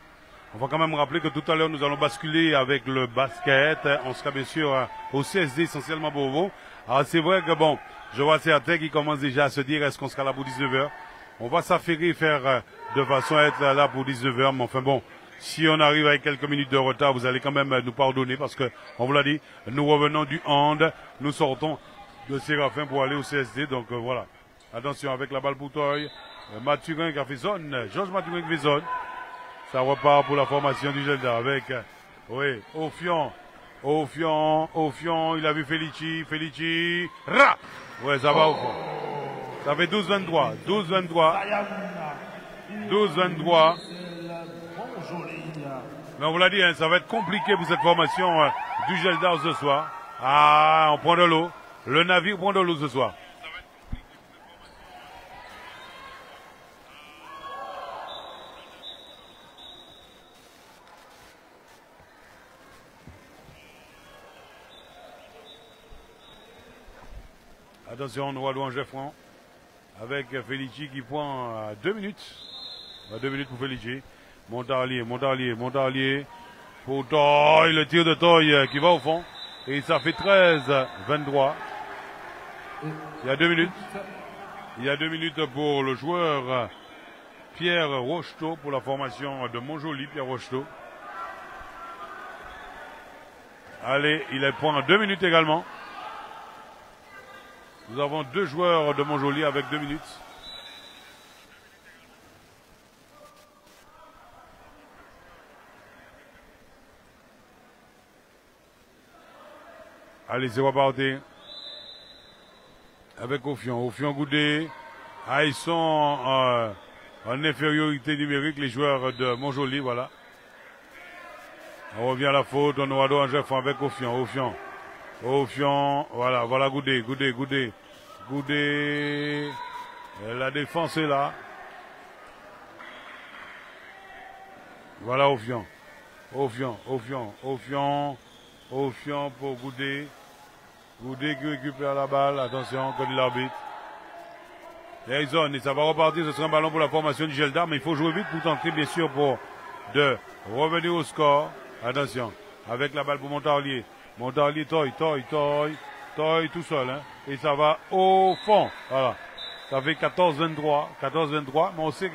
On va quand même rappeler que tout à l'heure, nous allons basculer avec le basket. On sera bien sûr au CSD, essentiellement pour vous. Alors, c'est vrai que bon, je vois certains qui commencent déjà à se dire, est-ce qu'on sera là pour 19h? On va s'affairer, faire de façon à être là pour 19h. Mais enfin bon, si on arrive avec quelques minutes de retard, vous allez quand même nous pardonner parce que, on vous l'a dit, nous revenons du hand. Nous sortons de Séraphin pour aller au CSD. Donc voilà. Attention avec la balle pour Toy. Mathurin qui a fait zone. Georges Mathurin qui fait zone. Ça repart pour la formation du Geldar avec, oui, Ofion, il a vu Felici, ra! Ouais, ça va au fond. Ça fait 12-23, 12-23. Mais on vous l'a dit, hein, ça va être compliqué pour cette formation du Geldar ce soir. Ah, on prend de l'eau. Le navire prend de l'eau ce soir. Attention, on voit Louange Franc avec Felici qui prend 2 minutes. 2 minutes pour Felici. Montarlier. Pour Toy, le tir de Toy qui va au fond. Et ça fait 13-23. Il y a 2 minutes. Il y a 2 minutes pour le joueur Pierre Rocheteau pour la formation de Montjoly, Pierre Rocheteau. Allez, il prend 2 minutes également. Nous avons 2 joueurs de Montjoly avec 2 minutes. Allez, c'est reparti. Avec Ofion Goudé. Ah, ils sont en infériorité numérique, les joueurs de Montjoly, voilà. On revient à la faute, on aura un chef avec Ofion, voilà Goudé. La défense est là. Voilà Ofion pour Goudé. Goudé qui récupère la balle. Attention, comme l'arbitre. Et ça va repartir, ce sera un ballon pour la formation du Geldar, mais il faut jouer vite pour tenter, bien sûr, pour de revenir au score. Attention, avec la balle pour Montarlier, Toy, tout seul, hein. Et ça va au fond. Voilà. Ça fait 14-23, mais on sait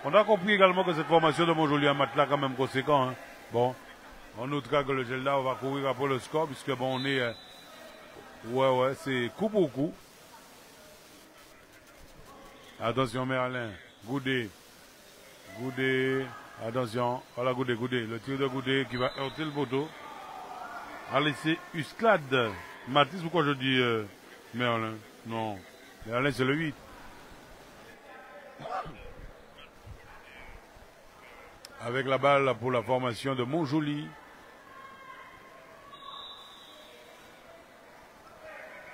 on a compris également que cette formation de Montjoly a un matelas quand même conséquent, hein. Bon. On notera que le Geldar va courir après le score, puisque bon, on est, ouais, c'est coup pour coup. Attention Merlin, Goudé, attention, voilà Goudé, le tir de Goudé qui va heurter le poteau. Allez, c'est Usclade. Mathis, pourquoi je dis Merlin? Non, Merlin c'est le 8. Avec la balle pour la formation de Montjoly.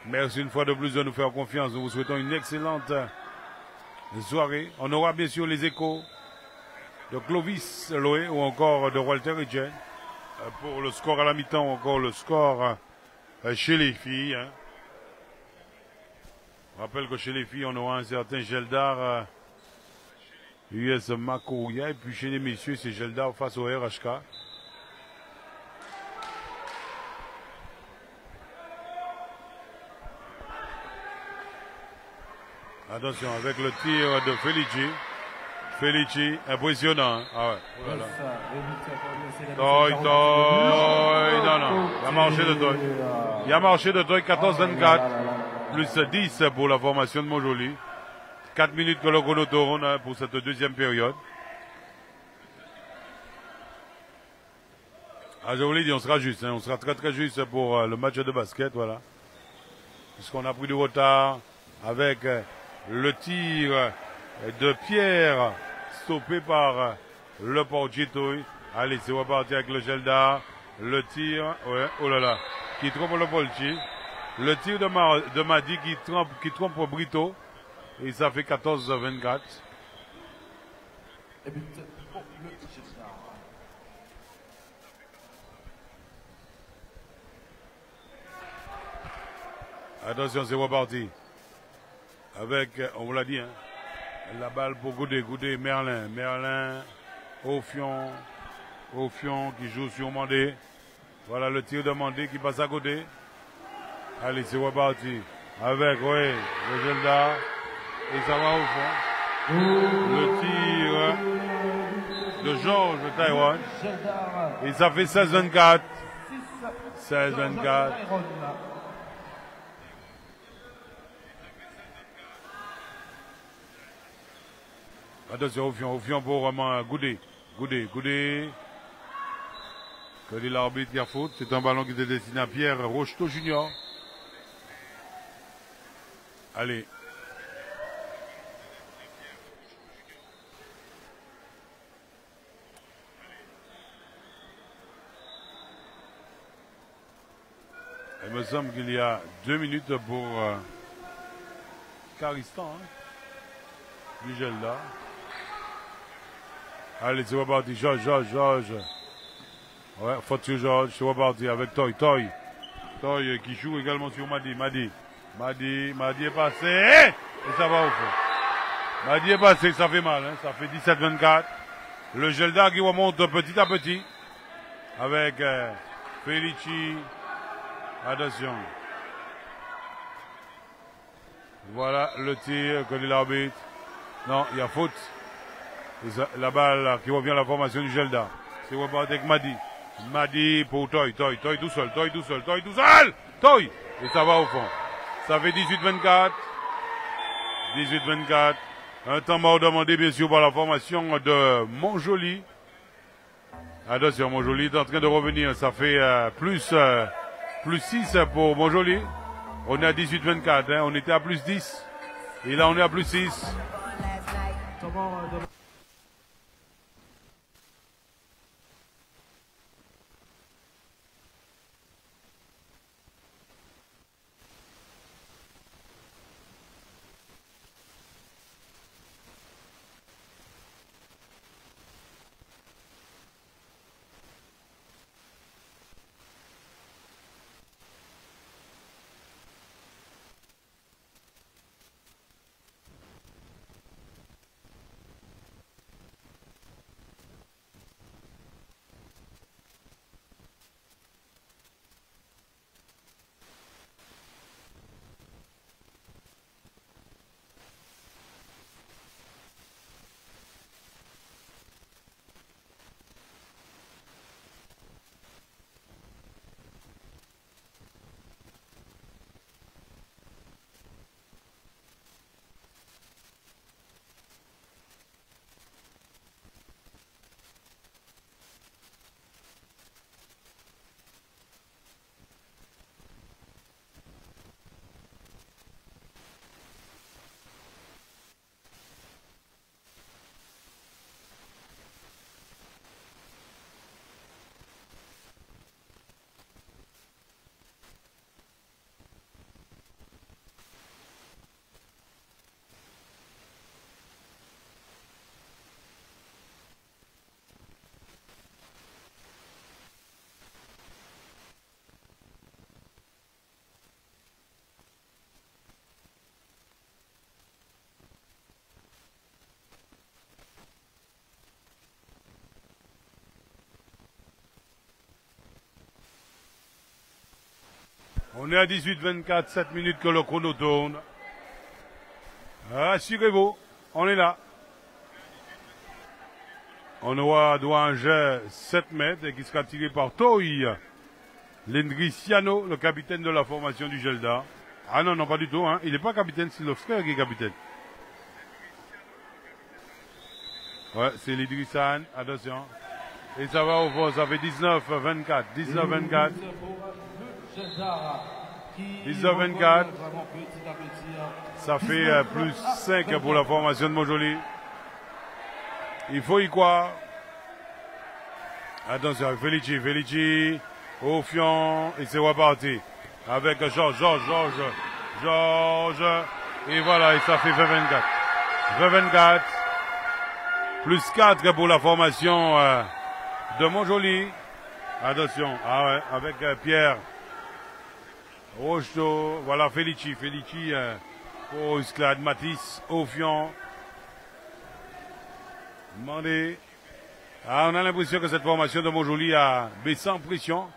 Merci une fois de plus de nous faire confiance. Nous vous souhaitons une excellente soirée. On aura bien sûr les échos de Clovis Loé ou encore de Walter Etienne pour le score à la mi-temps ou encore le score chez les filles. Hein. Je rappelle que chez les filles, on aura un certain Geldar US Makouya et puis chez les messieurs, c'est Geldar face au RHK. Attention avec le tir de Felici, impressionnant. Hein. Ah ouais. Toy, non. Il a marché de Toy. 14-24. Plus 10 pour la formation de Montjoly. 4 minutes que le chrono tourne pour cette deuxième période. Ah, je vous l'ai dit, on sera juste. Hein. On sera très très juste pour le match de basket, voilà. Puisqu'on a pris du retard avec le tir de Pierre stoppé par le portier Toy. Allez, c'est reparti avec le Geldar. Le tir, ouais, oh là là, qui trompe le portier. Le tir de Madi qui trompe Brito. Et ça fait 14-24. Attention, c'est reparti. avec, on vous l'a dit, hein, la balle pour Goudé, Merlin, Ophion qui joue sur Mandé. Voilà le tir de Mandé qui passe à côté. Allez, c'est reparti. Avec, oui, le Gelda. Et ça va au fond. Le tir de Georges de Taïwan. Et ça fait 16-24. 16-24. Attention, Ophion pour vraiment Goudé. Que dit l'arbitre qui a faute. C'est un ballon qui était destiné à Pierre Rocheteau Junior. Allez. Il me semble qu'il y a 2 minutes pour Caristan. Hein, du Gelda. Allez, c'est reparti. Georges. Ouais, faute sur Georges. C'est reparti avec Toy qui joue également sur Madi est passé. Et ça va au fond. Madi est passé, ça fait mal. Hein, ça fait 17-24. Le Gelda qui remonte petit à petit. Avec Felici. Attention. Voilà le tir que dit l'arbitre. Non, il y a faute. Et ça, la balle qui revient à la formation du Gelda. C'est reparti avec Madi pour Toy tout seul. Et ça va au fond. Ça fait 18-24. Un temps mort demandé bien sûr par la formation de Montjoly. Attention, Montjoly est en train de revenir. Ça fait plus 6 pour Montjoly. On est à 18-24. Hein. On était à plus 10. Et là, on est à plus 6. On est à 18-24, 7 minutes que le chrono tourne. Assurez-vous, on est là. On doit un jet 7 mètres et qui sera tiré par Toy Lendriciano, le capitaine de la formation du Gelda. Ah non, pas du tout. Hein. Il n'est pas capitaine, c'est le frère qui est capitaine. Ouais, c'est l'Idrissan, attention. Et ça va au fond, ça fait 19-24. 19-24. 19-24. Ça fait plus 5 pour la formation de Montjoly. Il faut y croire. Attention, Felici, Ophion, et c'est reparti. Avec Georges. Et voilà, et ça fait 20-24. 20-24. Plus 4 pour la formation de Montjoly. Attention, avec Pierre Rocheteau. Voilà, Felici Pour Esclade, Matisse, Ophion. Mandé. Ah, on a l'impression que cette formation de Montjoly a baissé en pression.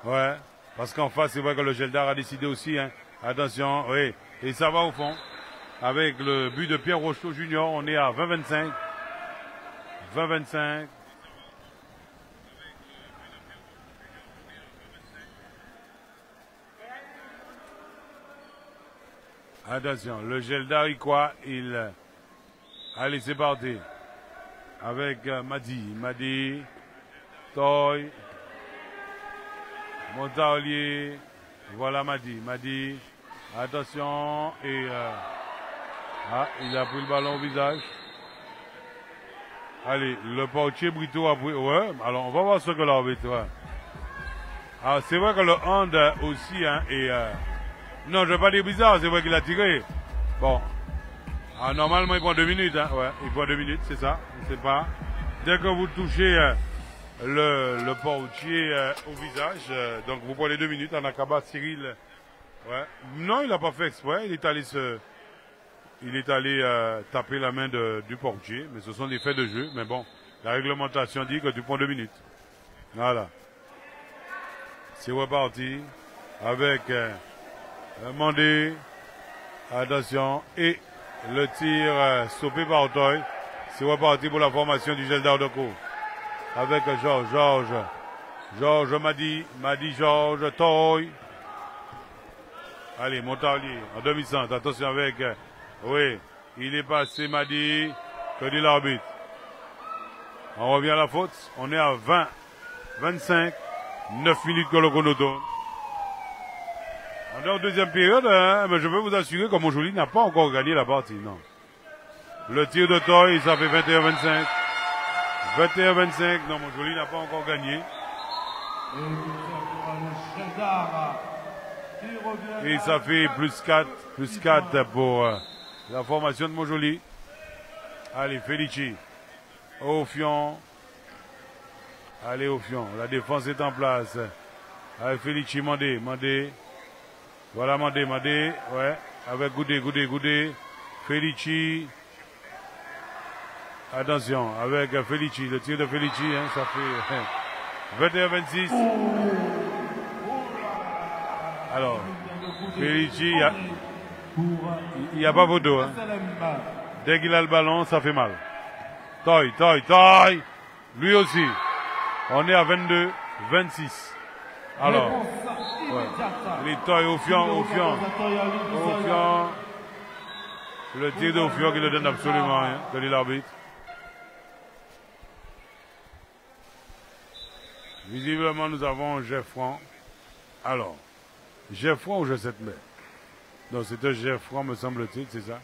Ouais. Parce qu'en face, c'est vrai que le Geldar a décidé aussi. Hein. Attention, oui. Et ça va au fond. Avec le but de Pierre Rocheteau Junior, on est à 20-25. 20-25. Attention, le Geldar, il a laissé partir. Avec Madi, Toy, Montalier, voilà Madi, attention, et il a pris le ballon au visage. Allez, le portier Brito a pris, ouais, alors on va voir ce que l'arbitre, ouais. Alors c'est vrai que le hand aussi, hein, et non, je vais pas dire bizarre, c'est vrai qu'il a tiré. Bon. Ah, normalement, il prend 2 minutes, hein. Ouais, il prend 2 minutes, c'est ça. C'est pas. Dès que vous touchez le portier au visage, donc vous prenez 2 minutes. En Akaba, Cyril. Ouais. Non, il n'a pas fait exprès. Il est allé taper la main du portier. Mais ce sont des faits de jeu. Mais bon, la réglementation dit que tu prends 2 minutes. Voilà. C'est reparti avec Mandé. Attention. Et le tir stoppé par Toy. C'est reparti pour la formation du Geldar de Cour. Avec Georges, Madi, Georges, Toy. Allez, Montalier, en demi-centre. Attention avec, oui, il est passé Madi. Que dit l'arbitre? On revient à la faute. On est à 25, 9 minutes que le chrono tourne. On est en deuxième période, hein, mais je peux vous assurer que Montjoly n'a pas encore gagné la partie, non. Le tir de Toy, ça fait 21-25. 21-25, non, Montjoly n'a pas encore gagné. Et ça fait plus 4 pour la formation de Montjoly. Allez, Felici. Ophion. Allez, Ophion. La défense est en place. Allez, Felici, Mandé. Voilà, Mandé. Ouais. Avec Goudé. Felici. Attention, avec Felici. Le tir de Felici, hein, ça fait 21-26. Alors, Felici, il n'y a pas photo. Hein. Dès qu'il a le ballon, ça fait mal. Toy. Lui aussi. On est à 22-26. Alors, ouais. Les Toy, Ophion. Le tir d'Ophion qui ne donne absolument rien, que dit l'arbitre. Visiblement, nous avons Geoffran. Alors, Geoffran ou G7 mai? Non, c'était Geoffran, me semble-t-il, c'est ça?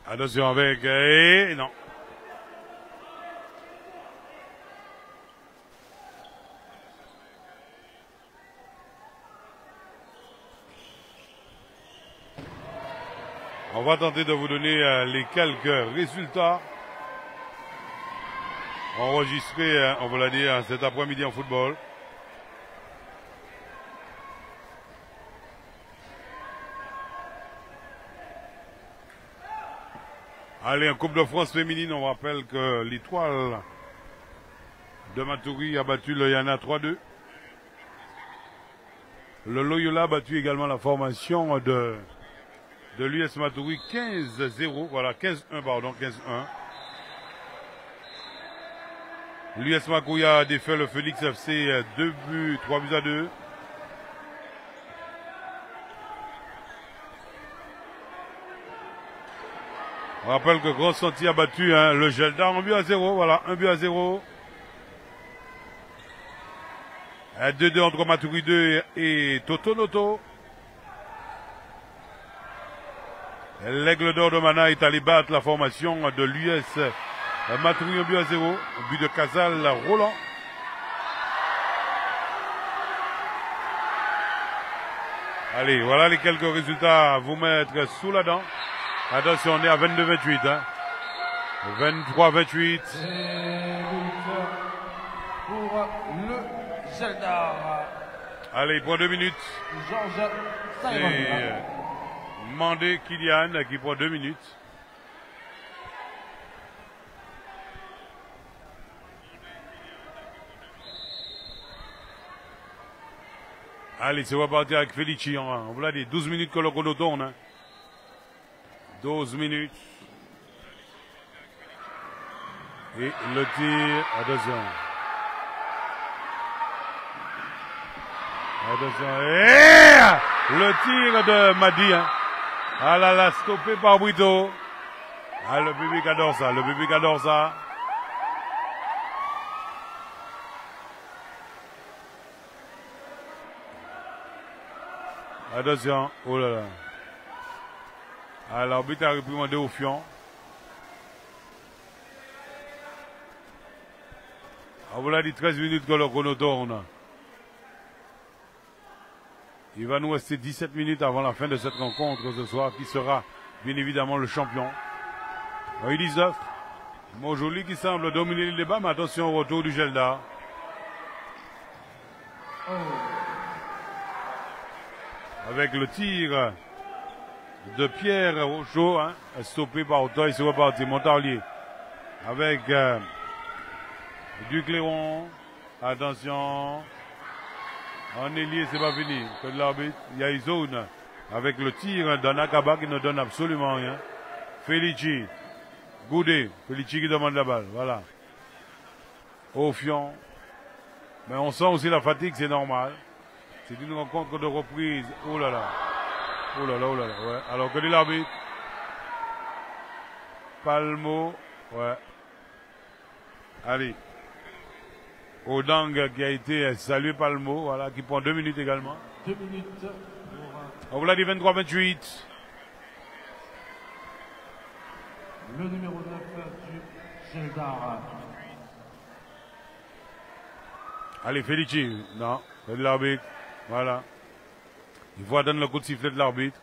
Attention avec... Et non. On va tenter de vous donner les quelques résultats enregistrés, on va la dire, cet après-midi en football. Allez, en Coupe de France féminine, on rappelle que l'Étoile de Matoury a battu le Yana 3-2. Le Loyola a battu également la formation de l'US Matoury 15-0, voilà, 15-1, pardon, 15-1. L'US Makuya a défait le Phoenix FC 3-2. On rappelle que Grand Sentier a battu le Gelda 1-0, voilà, 1-0. 2-2 entre Matoury 2 et Totonoto. L'Aigle d'Or de Mana est allé battre la formation de l'US Matoury 1-0, but de Casal Roland. Allez, voilà les quelques résultats à vous mettre sous la dent. Attention, on est à 22-28. 23-28. Pour le Geldar. Allez, il prend 2 minutes. Georges Et Mandé Kylian qui prend 2 minutes. Allez, c'est reparti avec Felici. On vous l'a dit, 12 minutes que le chrono tourne. 12 minutes. Et le tir, attention. Attention. Et le tir de Madi. Ah là là, stoppé par Brito. Ah, le public adore ça, le public adore ça. Attention, oh là là. Ah, l'arbitre a réprimandé au fion. On vous l'a dit, 13 minutes que le chrono tourne. Il va nous rester 17 minutes avant la fin de cette rencontre ce soir, qui sera bien évidemment le champion. Oui, 19. Mojoli qui semble dominer le débat, mais attention au retour du Gelda. Avec le tir de Pierre Rochaud, stoppé par Auteuil, c'est reparti. Montarlier avec Ducléron. Attention. En ailier, c'est pas fini. Que de l'arbitre. Il y a une zone avec le tir d'Anakaba qui ne donne absolument rien. Felici. Goudet. Felici qui demande la balle. Voilà. Au fion. Mais on sent aussi la fatigue, c'est normal. C'est une rencontre de reprise. Oh là là. Oh là là, oh là là. Ouais. Alors que dit l'arbitre. Palmo. Ouais. Allez. Odang qui a été salué par le mot, voilà, qui prend 2 minutes également. 2 minutes. On vous l'a dit 23-28. Le numéro 9 du Geldar. Allez, Felici. Non, c'est de l'arbitre. Voilà. Il faut attendre le coup de sifflet de l'arbitre.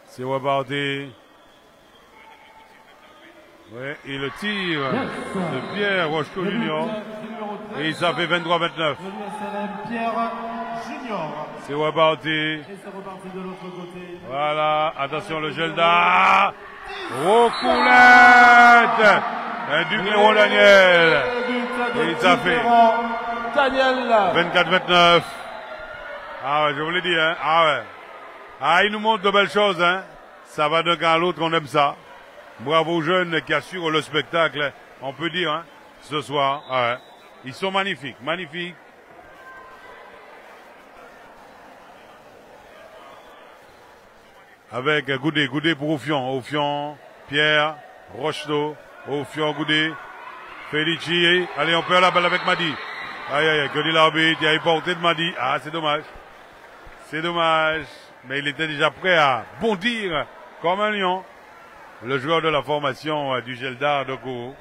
C'est reparti. Ouais, et le tir de Pierre Rocheteau Junior. Et ça fait 23-29. Pierre Junior. C'est reparti. Et c'est reparti de l'autre côté. Voilà, attention le Gelda. Roucoulette. Du Cléron Daniel. Et ça fait Daniel. 24-29. Ah ouais, je vous l'ai dit, hein. Ah ouais. Ah, il nous montre de belles choses, hein. Ça va d'un camp à l'autre, on aime ça. Bravo aux jeunes qui assurent le spectacle, on peut dire, hein, ce soir. Ah ouais. Ils sont magnifiques, magnifiques. Avec Goudet pour Oufion, Pierre, Rocheteau, Oufion, Goudet, Felici. Allez, on perd la balle avec Madi. Aïe, aïe, aïe, que dit l'arbitre, il y a une portée de Madi. Ah, c'est dommage. C'est dommage. mais il était déjà prêt à bondir comme un lion. Le joueur de la formation du Geldar de Kourou.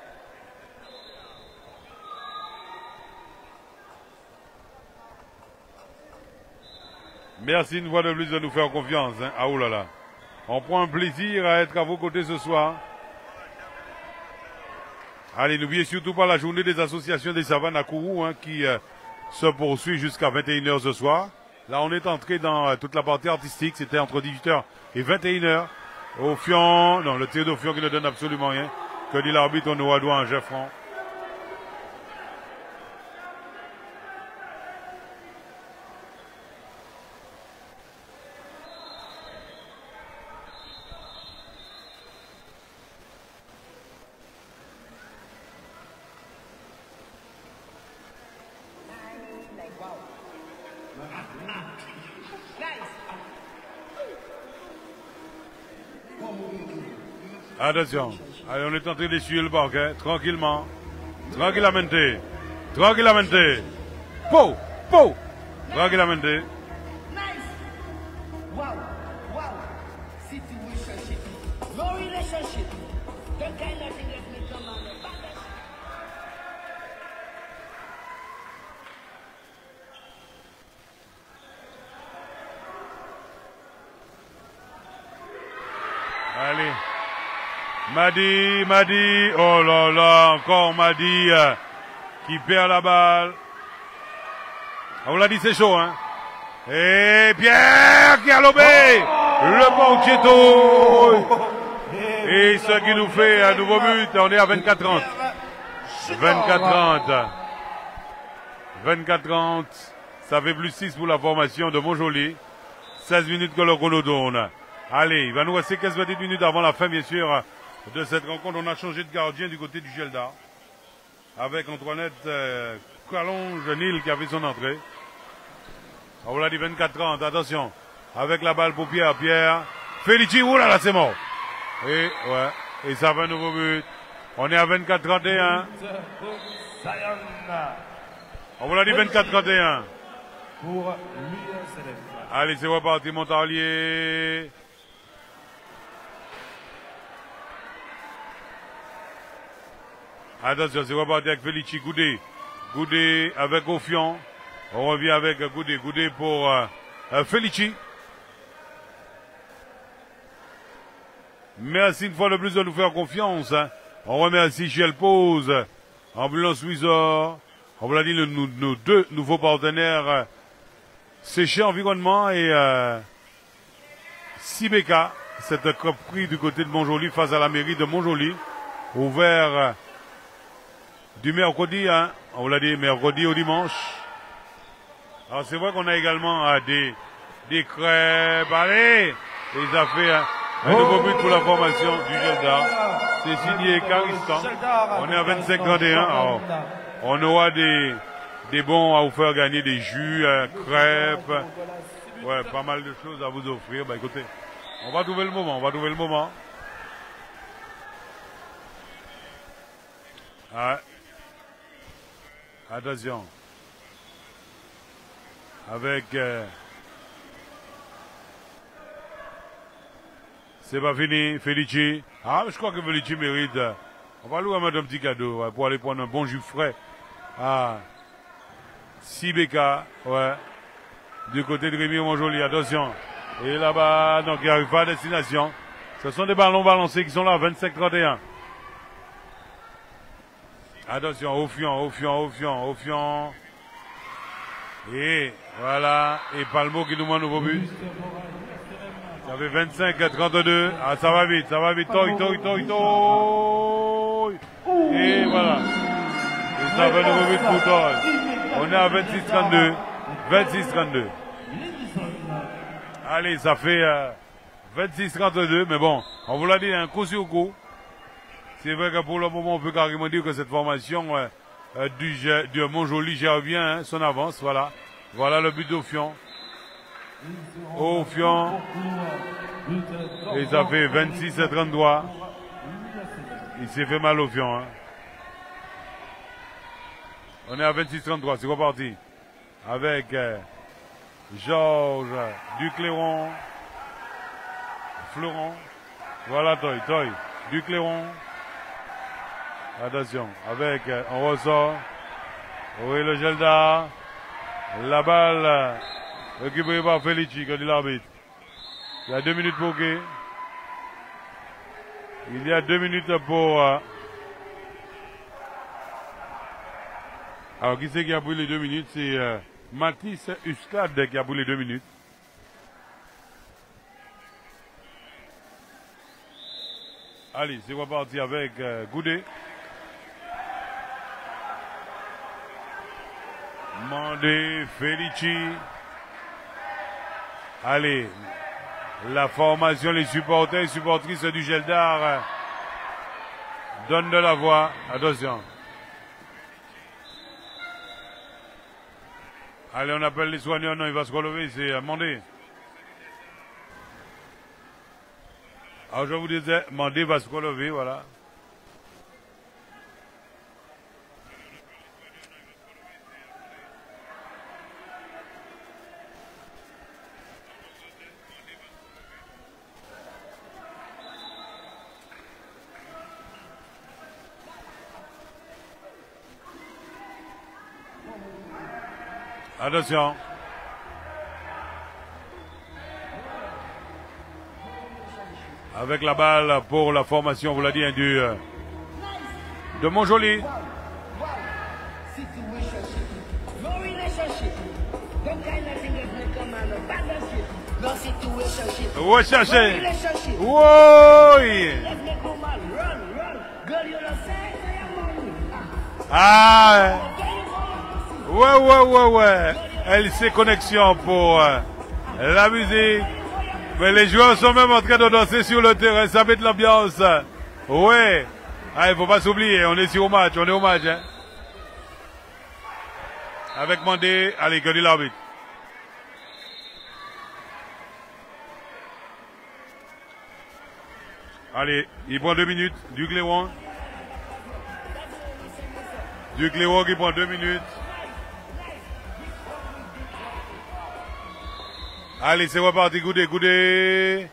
Merci une fois de plus de nous faire confiance. Hein. Ah oulala. On prend un plaisir à être à vos côtés ce soir. Allez, n'oubliez surtout pas la journée des associations des savanes à Kourou hein, qui se poursuit jusqu'à 21h ce soir. Là, on est entré dans toute la partie artistique. C'était entre 18h et 21h. Au fion, non, le tir de fion qui ne donne absolument rien. Que dit l'arbitre, on aura droit à un jet franc. Attention, allez, on est en train d'essuyer le parquet, tranquillement, tranquillamente, tranquillamente, po, tranquillamente. Nice. Wow, wow. Situationship. No relationship. The kind of thing that may come on the back. Allez. Madi, oh là là, encore Madi qui perd la balle. On l'a dit, c'est chaud, hein. Et Pierre qui a lobé le Ponchetto. Et ce qui nous fait un nouveau but, on est à 24-30. 24-30. 24-30. Ça fait plus 6 pour la formation de Montjoly. 16 minutes que le chrono tourne. Allez, il va nous rester 15 petites minutes avant la fin, bien sûr, de cette rencontre. On a changé de gardien du côté du Geldar. Avec Antoinette Calonge-Nil qui a fait son entrée. On l'a dit 24-30, attention. Avec la balle pour Pierre. Felici, oulala, c'est mort. Et, ouais, et ça fait un nouveau but. On est à 24-31. On l'a dit 24-31. Pour l'USLF. Allez, c'est reparti, Montarlier. Attention, c'est reparti avec Felici, Goudé avec Ofion. On revient avec Goudé pour Felici. Merci une fois de plus de nous faire confiance. Hein. On remercie Shell Pose, Ambulance Wizard. On vous l'a dit, nos deux nouveaux partenaires, Séché Environnement et Sibeka. Cette coupe prix du côté de Montjoly face à la mairie de Montjoly. Ouvert du mercredi, hein, on vous l'a dit, mercredi au dimanche. Alors c'est vrai qu'on a également des crêpes. Allez, ils ont fait un nouveau but pour la formation du Geldar. C'est signé Caristan. On est à 25-31. Alors, on aura des bons à vous faire gagner, des jus, crêpes. Ouais, pas mal de choses à vous offrir. Bah écoutez, on va trouver le moment, Ouais. Attention. Avec... c'est pas fini, Felici. Ah, je crois que Felici mérite... on va lui remettre un petit cadeau ouais, pour aller prendre un bon jus frais à Sibeka, ouais, du côté de Rémi Montjoly, attention. Et là-bas, donc il n'y arrive pas à destination. Ce sont des ballons balancés qui sont là, 25-31. Attention, au fion. Et voilà, et Palmo qui nous met un nouveau but. Ça fait 25-32. Ah, ça va vite. Toi. Et voilà. Et ça fait un nouveau but pour toi. On est à 26-32. 26-32. Allez, ça fait 26-32. Mais bon, on vous l'a dit, un coup sur coup. C'est vrai que pour le moment, on peut carrément dire que cette formation du Montjoly gère bien hein, son avance. Voilà. Voilà le but d'Ofion. Et ça fait 26-33. Il s'est fait mal au fion. Hein. On est à 26-33. C'est reparti. Avec Georges Ducléron. Florent. Voilà Toy. Du Clairon. Attention, avec, on ressort. Oui, le Gelda. La balle récupérée par Felici, comme dit l'arbitre. Il y a 2 minutes pour qui? Il y a 2 minutes pour... Alors, qui c'est qui a pris les 2 minutes? C'est Mathis Huskad qui a pris les 2 minutes. Allez, c'est reparti avec Goudet. Mandé, Felici. Allez, la formation, les supporters et supportrices du Geldar donnent de la voix. Attention. Allez, on appelle les soignants. Non, il va se relever, c'est Mandé. Alors, je vous disais, Mandé va se relever, voilà. Attention. Avec la balle pour la formation, vous l'a dit, de Montjoly. Recherché. Oui. Ah. Ouais. LC Connexion pour la musique. Mais les joueurs sont même en train de danser sur le terrain. Ça met de l'ambiance. Ouais. Ah, il faut pas s'oublier. On est au match. Hein. Avec Mandé. Allez, que dit l'arbitre. Allez, il prend 2 minutes. Du Clairon. Du Clairon qui prend 2 minutes. Allez, c'est reparti, Goudet.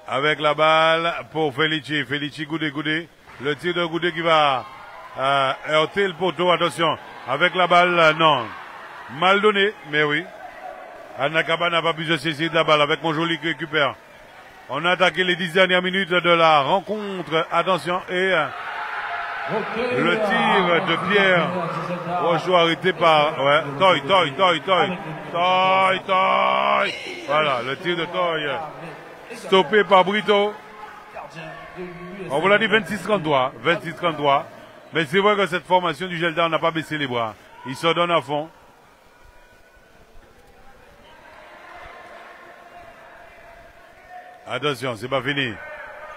Avec la balle pour Felici. Felici, Goudet. Le tir de Goudet qui va heurter le poteau. Attention. Avec la balle, non. Mal donné, mais oui. Anakaba n'a pas pu se saisir de la balle avec Montjoly qui récupère. On a attaqué les 10 dernières minutes de la rencontre. Attention, et le tir de Pierre Rochaud arrêté par... Ouais, Toy. Voilà, le tir de Toy stoppé par Brito. On vous l'a dit 26-33. Mais c'est vrai que cette formation du Geldar n'a pas baissé les bras. Il se donne à fond. Attention, c'est pas fini.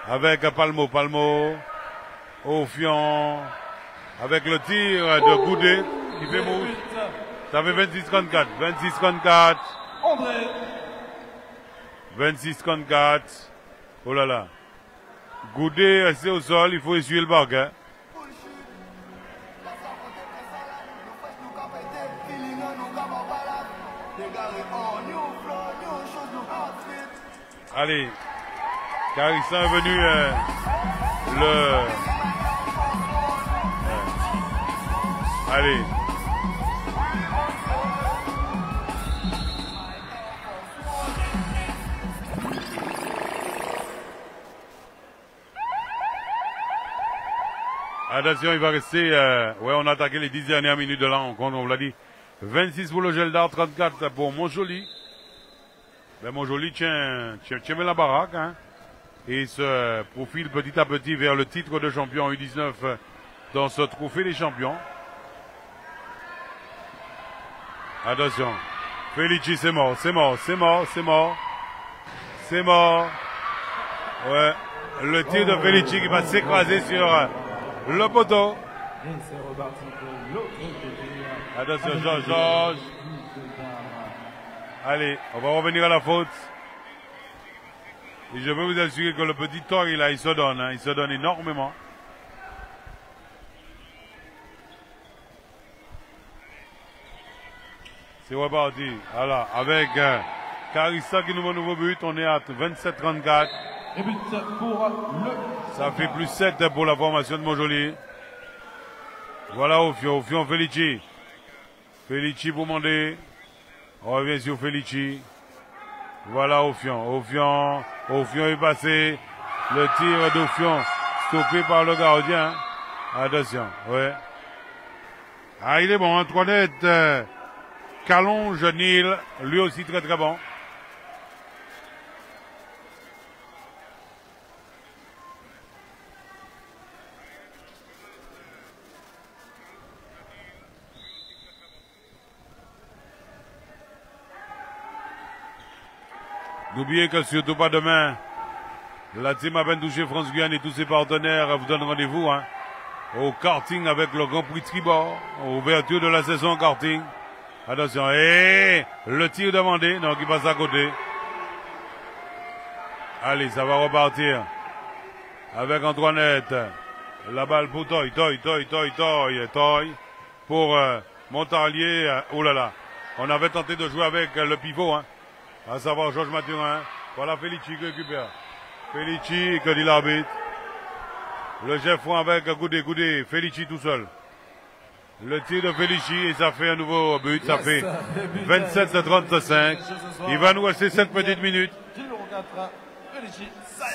Avec Palmo. Au fion. Avec le tir de Goudet qui fait mouche. Ça fait 26-34. 26-34. Oh là là. Goudet resté au sol, il faut essuyer le bac. Hein. Allez. Carissan est venu Allez. Attention, il va rester... ouais, on a attaqué les 10 dernières minutes de la rencontre, on vous l'a dit. 26 pour le Geldar, 34 pour Montjoly. Ben, Montjoly tient bien la baraque, hein. Et se profile petit à petit vers le titre de champion U19 dans ce trophée des champions. Attention. Felici, c'est mort. Ouais. Le tir de Felici qui va s'écraser sur le poteau. Et c'est reparti de l'autre côté. Attention, Georges. Allez, on va revenir à la faute. Et je peux vous assurer que le petit Tori là, il se donne, hein, il se donne énormément. C'est reparti. Voilà, avec Carissa qui nous met un nouveau but. On est à 27-34. Et but pour le... Ça fait plus 7 pour la formation de Montjoly. Voilà Ofion, Felici. Felici pour Mandé. On revient sur Felici. Voilà Ofion est passé. Le tir d'Ofion stoppé par le gardien. Attention, ouais. Ah, il est bon, Antoinette. Calonge, Nil, lui aussi très très bon. N'oubliez que surtout pas demain, la team à peine touché France Guyane et tous ses partenaires vous donnent rendez-vous au karting avec le Grand Prix Tribord, ouverture de la saison karting. Attention, et le tir demandé, non, qui passe à côté. Allez, ça va repartir avec Antoinette. La balle pour Toy pour Montalier. Oh là là, on avait tenté de jouer avec le pivot, à savoir Georges Mathurin. Voilà Felici qui récupère. Felici, que dit l'arbitre. Le chef fond avec Goudé, Felici tout seul. Le tir de Felici et ça fait un nouveau but, ça fait 27-35. Il va nous rester 7 petites minutes.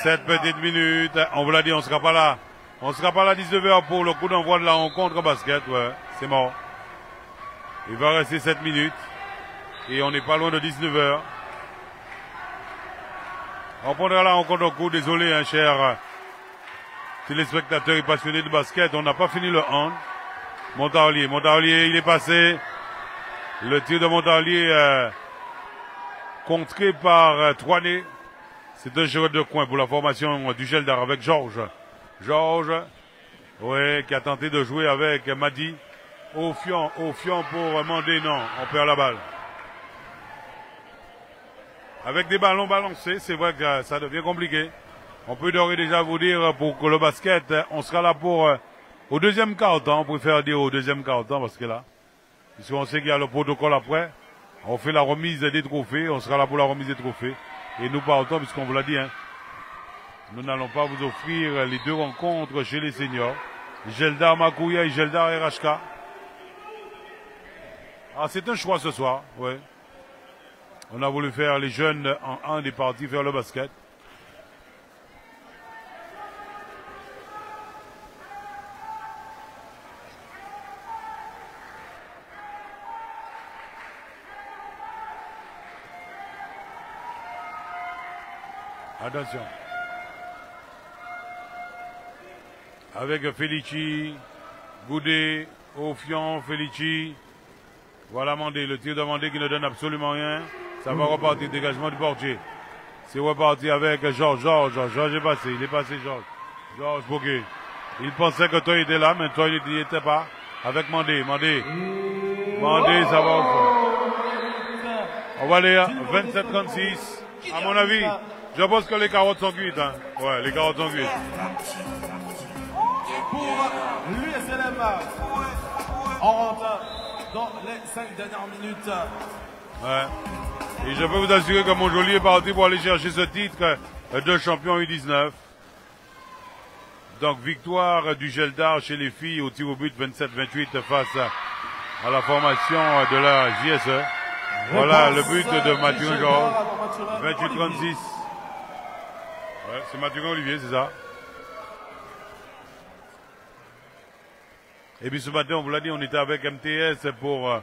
7 petites minutes. On vous l'a dit, on sera pas là. On sera pas là à 19h pour le coup d'envoi de la rencontre basket. Ouais, c'est mort. Il va rester 7 minutes. Et on n'est pas loin de 19h. On prendra la rencontre au coup. Désolé, chers téléspectateurs et passionnés de basket. On n'a pas fini le hand. Montarlier, il est passé. Le tir de Montarlier contré par Troinet. C'est un joueur de coin pour la formation du Geldar avec Georges. Ouais, qui a tenté de jouer avec Madi. Ofion pour Mandé, non, on perd la balle. Avec des ballons balancés, c'est vrai que ça devient compliqué. On peut d'ores et déjà vous dire pour que le basket, on sera là pour au deuxième quart-temps. On préfère dire au deuxième quart-temps parce que là, puisqu'on sait qu'il y a le protocole après, on fait la remise des trophées. On sera là pour la remise des trophées. Et nous partons, puisqu'on vous l'a dit, nous n'allons pas vous offrir les deux rencontres chez les seniors. Geldar Makouya et Geldar RHK. Ah, c'est un choix ce soir, ouais. On a voulu faire les jeunes en un des parties faire le basket. Attention. Avec Felici, Goudé, Ofion, Felici. Voilà Mandé, le tir de Mandé qui ne donne absolument rien. Ça va repartir, dégagement du portier. C'est reparti avec Georges. Georges est passé, Georges Bouguet. Il pensait que toi était là, mais toi il n'y était pas. Avec Mandé, ça va au fond. On va aller à 27-36. À mon avis, je pense que les carottes sont cuites. Ouais, les carottes sont cuites. Pour l'USLM, on rentre dans les 5 dernières minutes. Ouais. Et je peux vous assurer que Montjoly est parti pour aller chercher ce titre de champion U19. Donc victoire du Geldar chez les filles au tir au but 27-28 face à la formation de la JSE. Voilà le but de Mathurin Georges. 28-36. Ouais, c'est Mathurin Olivier, c'est ça. Et puis ce matin, on vous l'a dit, on était avec MTS pour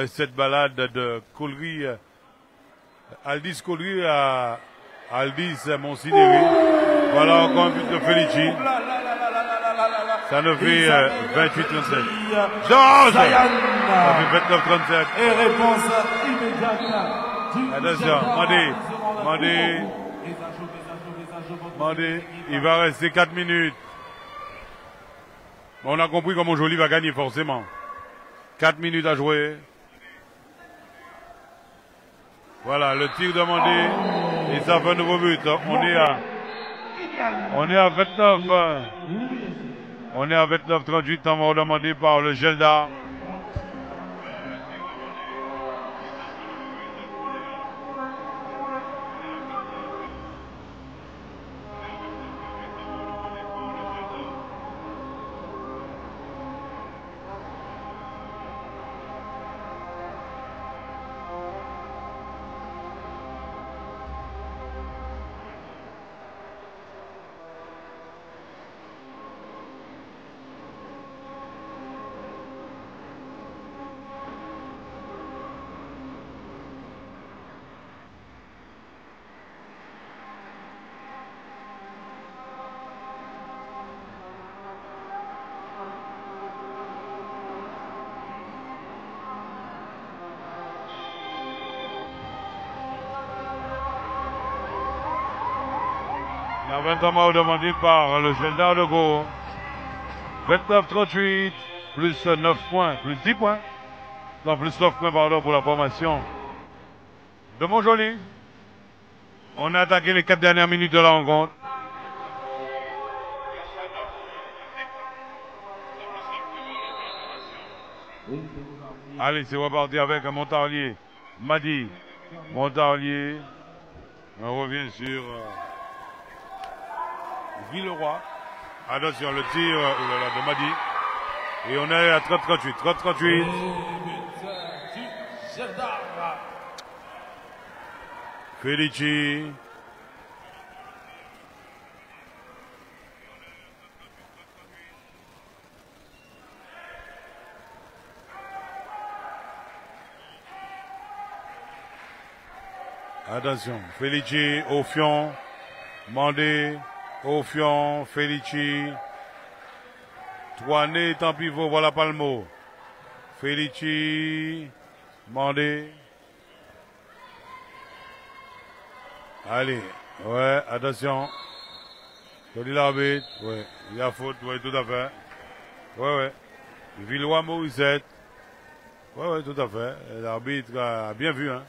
cette balade de Collery, Aldis Collery à Aldis Monsineri. Voilà encore un but de Felici. Ça nous fait 28-37. Georges! Ça fait 29-37. Et réponse immédiate. Attention, Mandé, il va rester 4 minutes. On a compris comment Montjoly va gagner forcément. 4 minutes à jouer. Voilà, le tir demandé. Et ça fait un nouveau but. On est à 29. On est à 29-38, temps demandé par le Geldar. La 20 ans demandé par le Gelda de Go. 29-38, plus 9 points, plus 10 points. Non, plus 9 points, pardon, pour la formation de Montjoly. On a attaqué les 4 dernières minutes de la rencontre. Allez, c'est reparti avec Montarlier. Madi. Montarlier. On revient sur Villeroy. Attention, le tir de Madi. Et on est à 30-38. 30-38. Felici. Attention, Felici, Ophion, Mandé, Ophion, Felici, Toiné est en pivot, voilà Palmo. Felici, Mandé. Allez, ouais, attention. Tony l'arbitre, ouais, il y a faute, ouais, tout à fait. Ouais. Villeroy Morissette. Ouais, tout à fait. L'arbitre a bien vu, hein.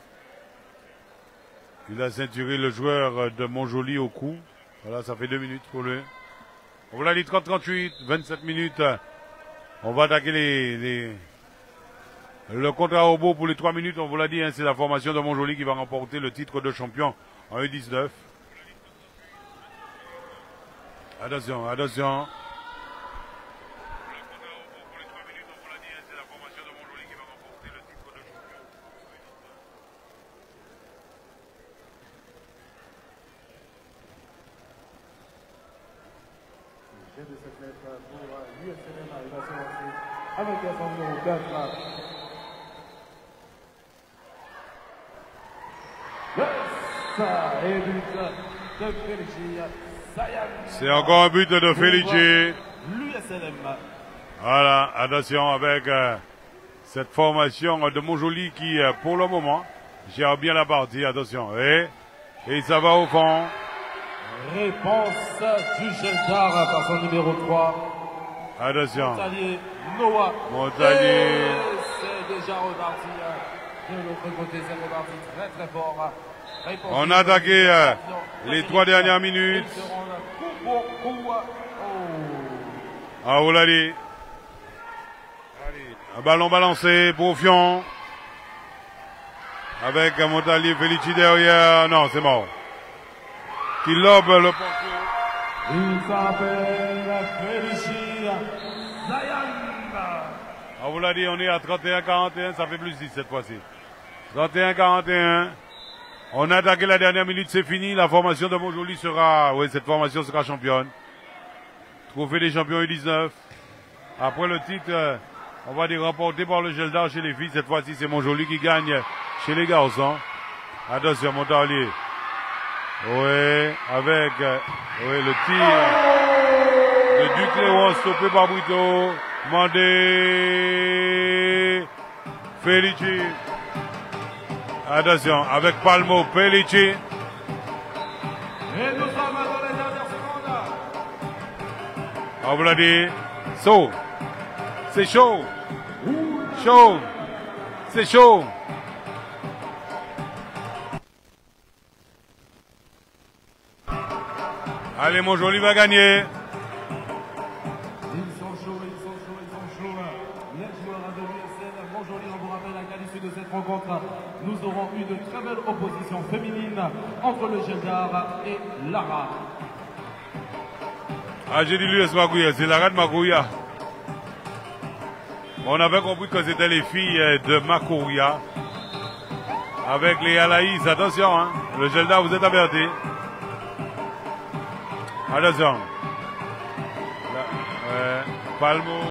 Il a ceinturé le joueur de Montjoly au cou. Voilà, ça fait 2 minutes pour lui. On l'a dit 30-38, 27 minutes. On va attaquer le contrat au beau pour les 3 minutes. On vous l'a dit, hein, c'est la formation de Montjoly qui va remporter le titre de champion en U19. Attention, attention. De 7 mètres pour l'USLM, il va se lancer avec son numéro 4. Et but de Felici. C'est encore un but de Felici. L'USLM. Voilà, attention avec cette formation de Montjoly qui, pour le moment, gère bien la partie. Attention, et ça va au fond. Réponse du Geldar par son numéro 3. Attention. Montalier, Noah. Montalier. C'est déjà reparti. De l'autre côté, c'est reparti très très fort. Réponse on a attaqué les 3 dernières minutes. Ah, vous l'a dit. Un ballon balancé pour Fion. Avec Montalier, Felici derrière. Non, c'est mort. Qui lobe le portier. Il s'appelle Felici Zayan. On vous l'a dit, on est à 31-41, ça fait plus 10 cette fois-ci. 31-41. On a attaqué la dernière minute, c'est fini. La formation de Montjoly sera, oui, cette formation sera championne. Trophée des champions U19. Après le titre, on va dire remporté par le Gelda chez les filles. Cette fois-ci, c'est Montjoly qui gagne chez les garçons. Attention, Montarlier. Oui, avec le tir de Ducléon stoppé par Brito. Mandé. Felici. Attention, avec Palmo, Felici. Et nous sommes dans les dernières secondes. On vous l'a dit. Chaud. C'est chaud. Chaud. C'est chaud. Allez, Montjoly va gagner. Ils sont chauds. Les joueurs de l'USL Montjoly, on vous rappelle qu'à l'issue de cette rencontre, nous aurons eu de très belles oppositions féminines entre le Geldar et Lara. Ah, j'ai dit l'US Magouya, c'est Lara de Magouya. On avait compris que c'était les filles de Makouya. Avec les Alaïs, attention, hein. Le Geldar, vous êtes avertis. Attention. Palmo.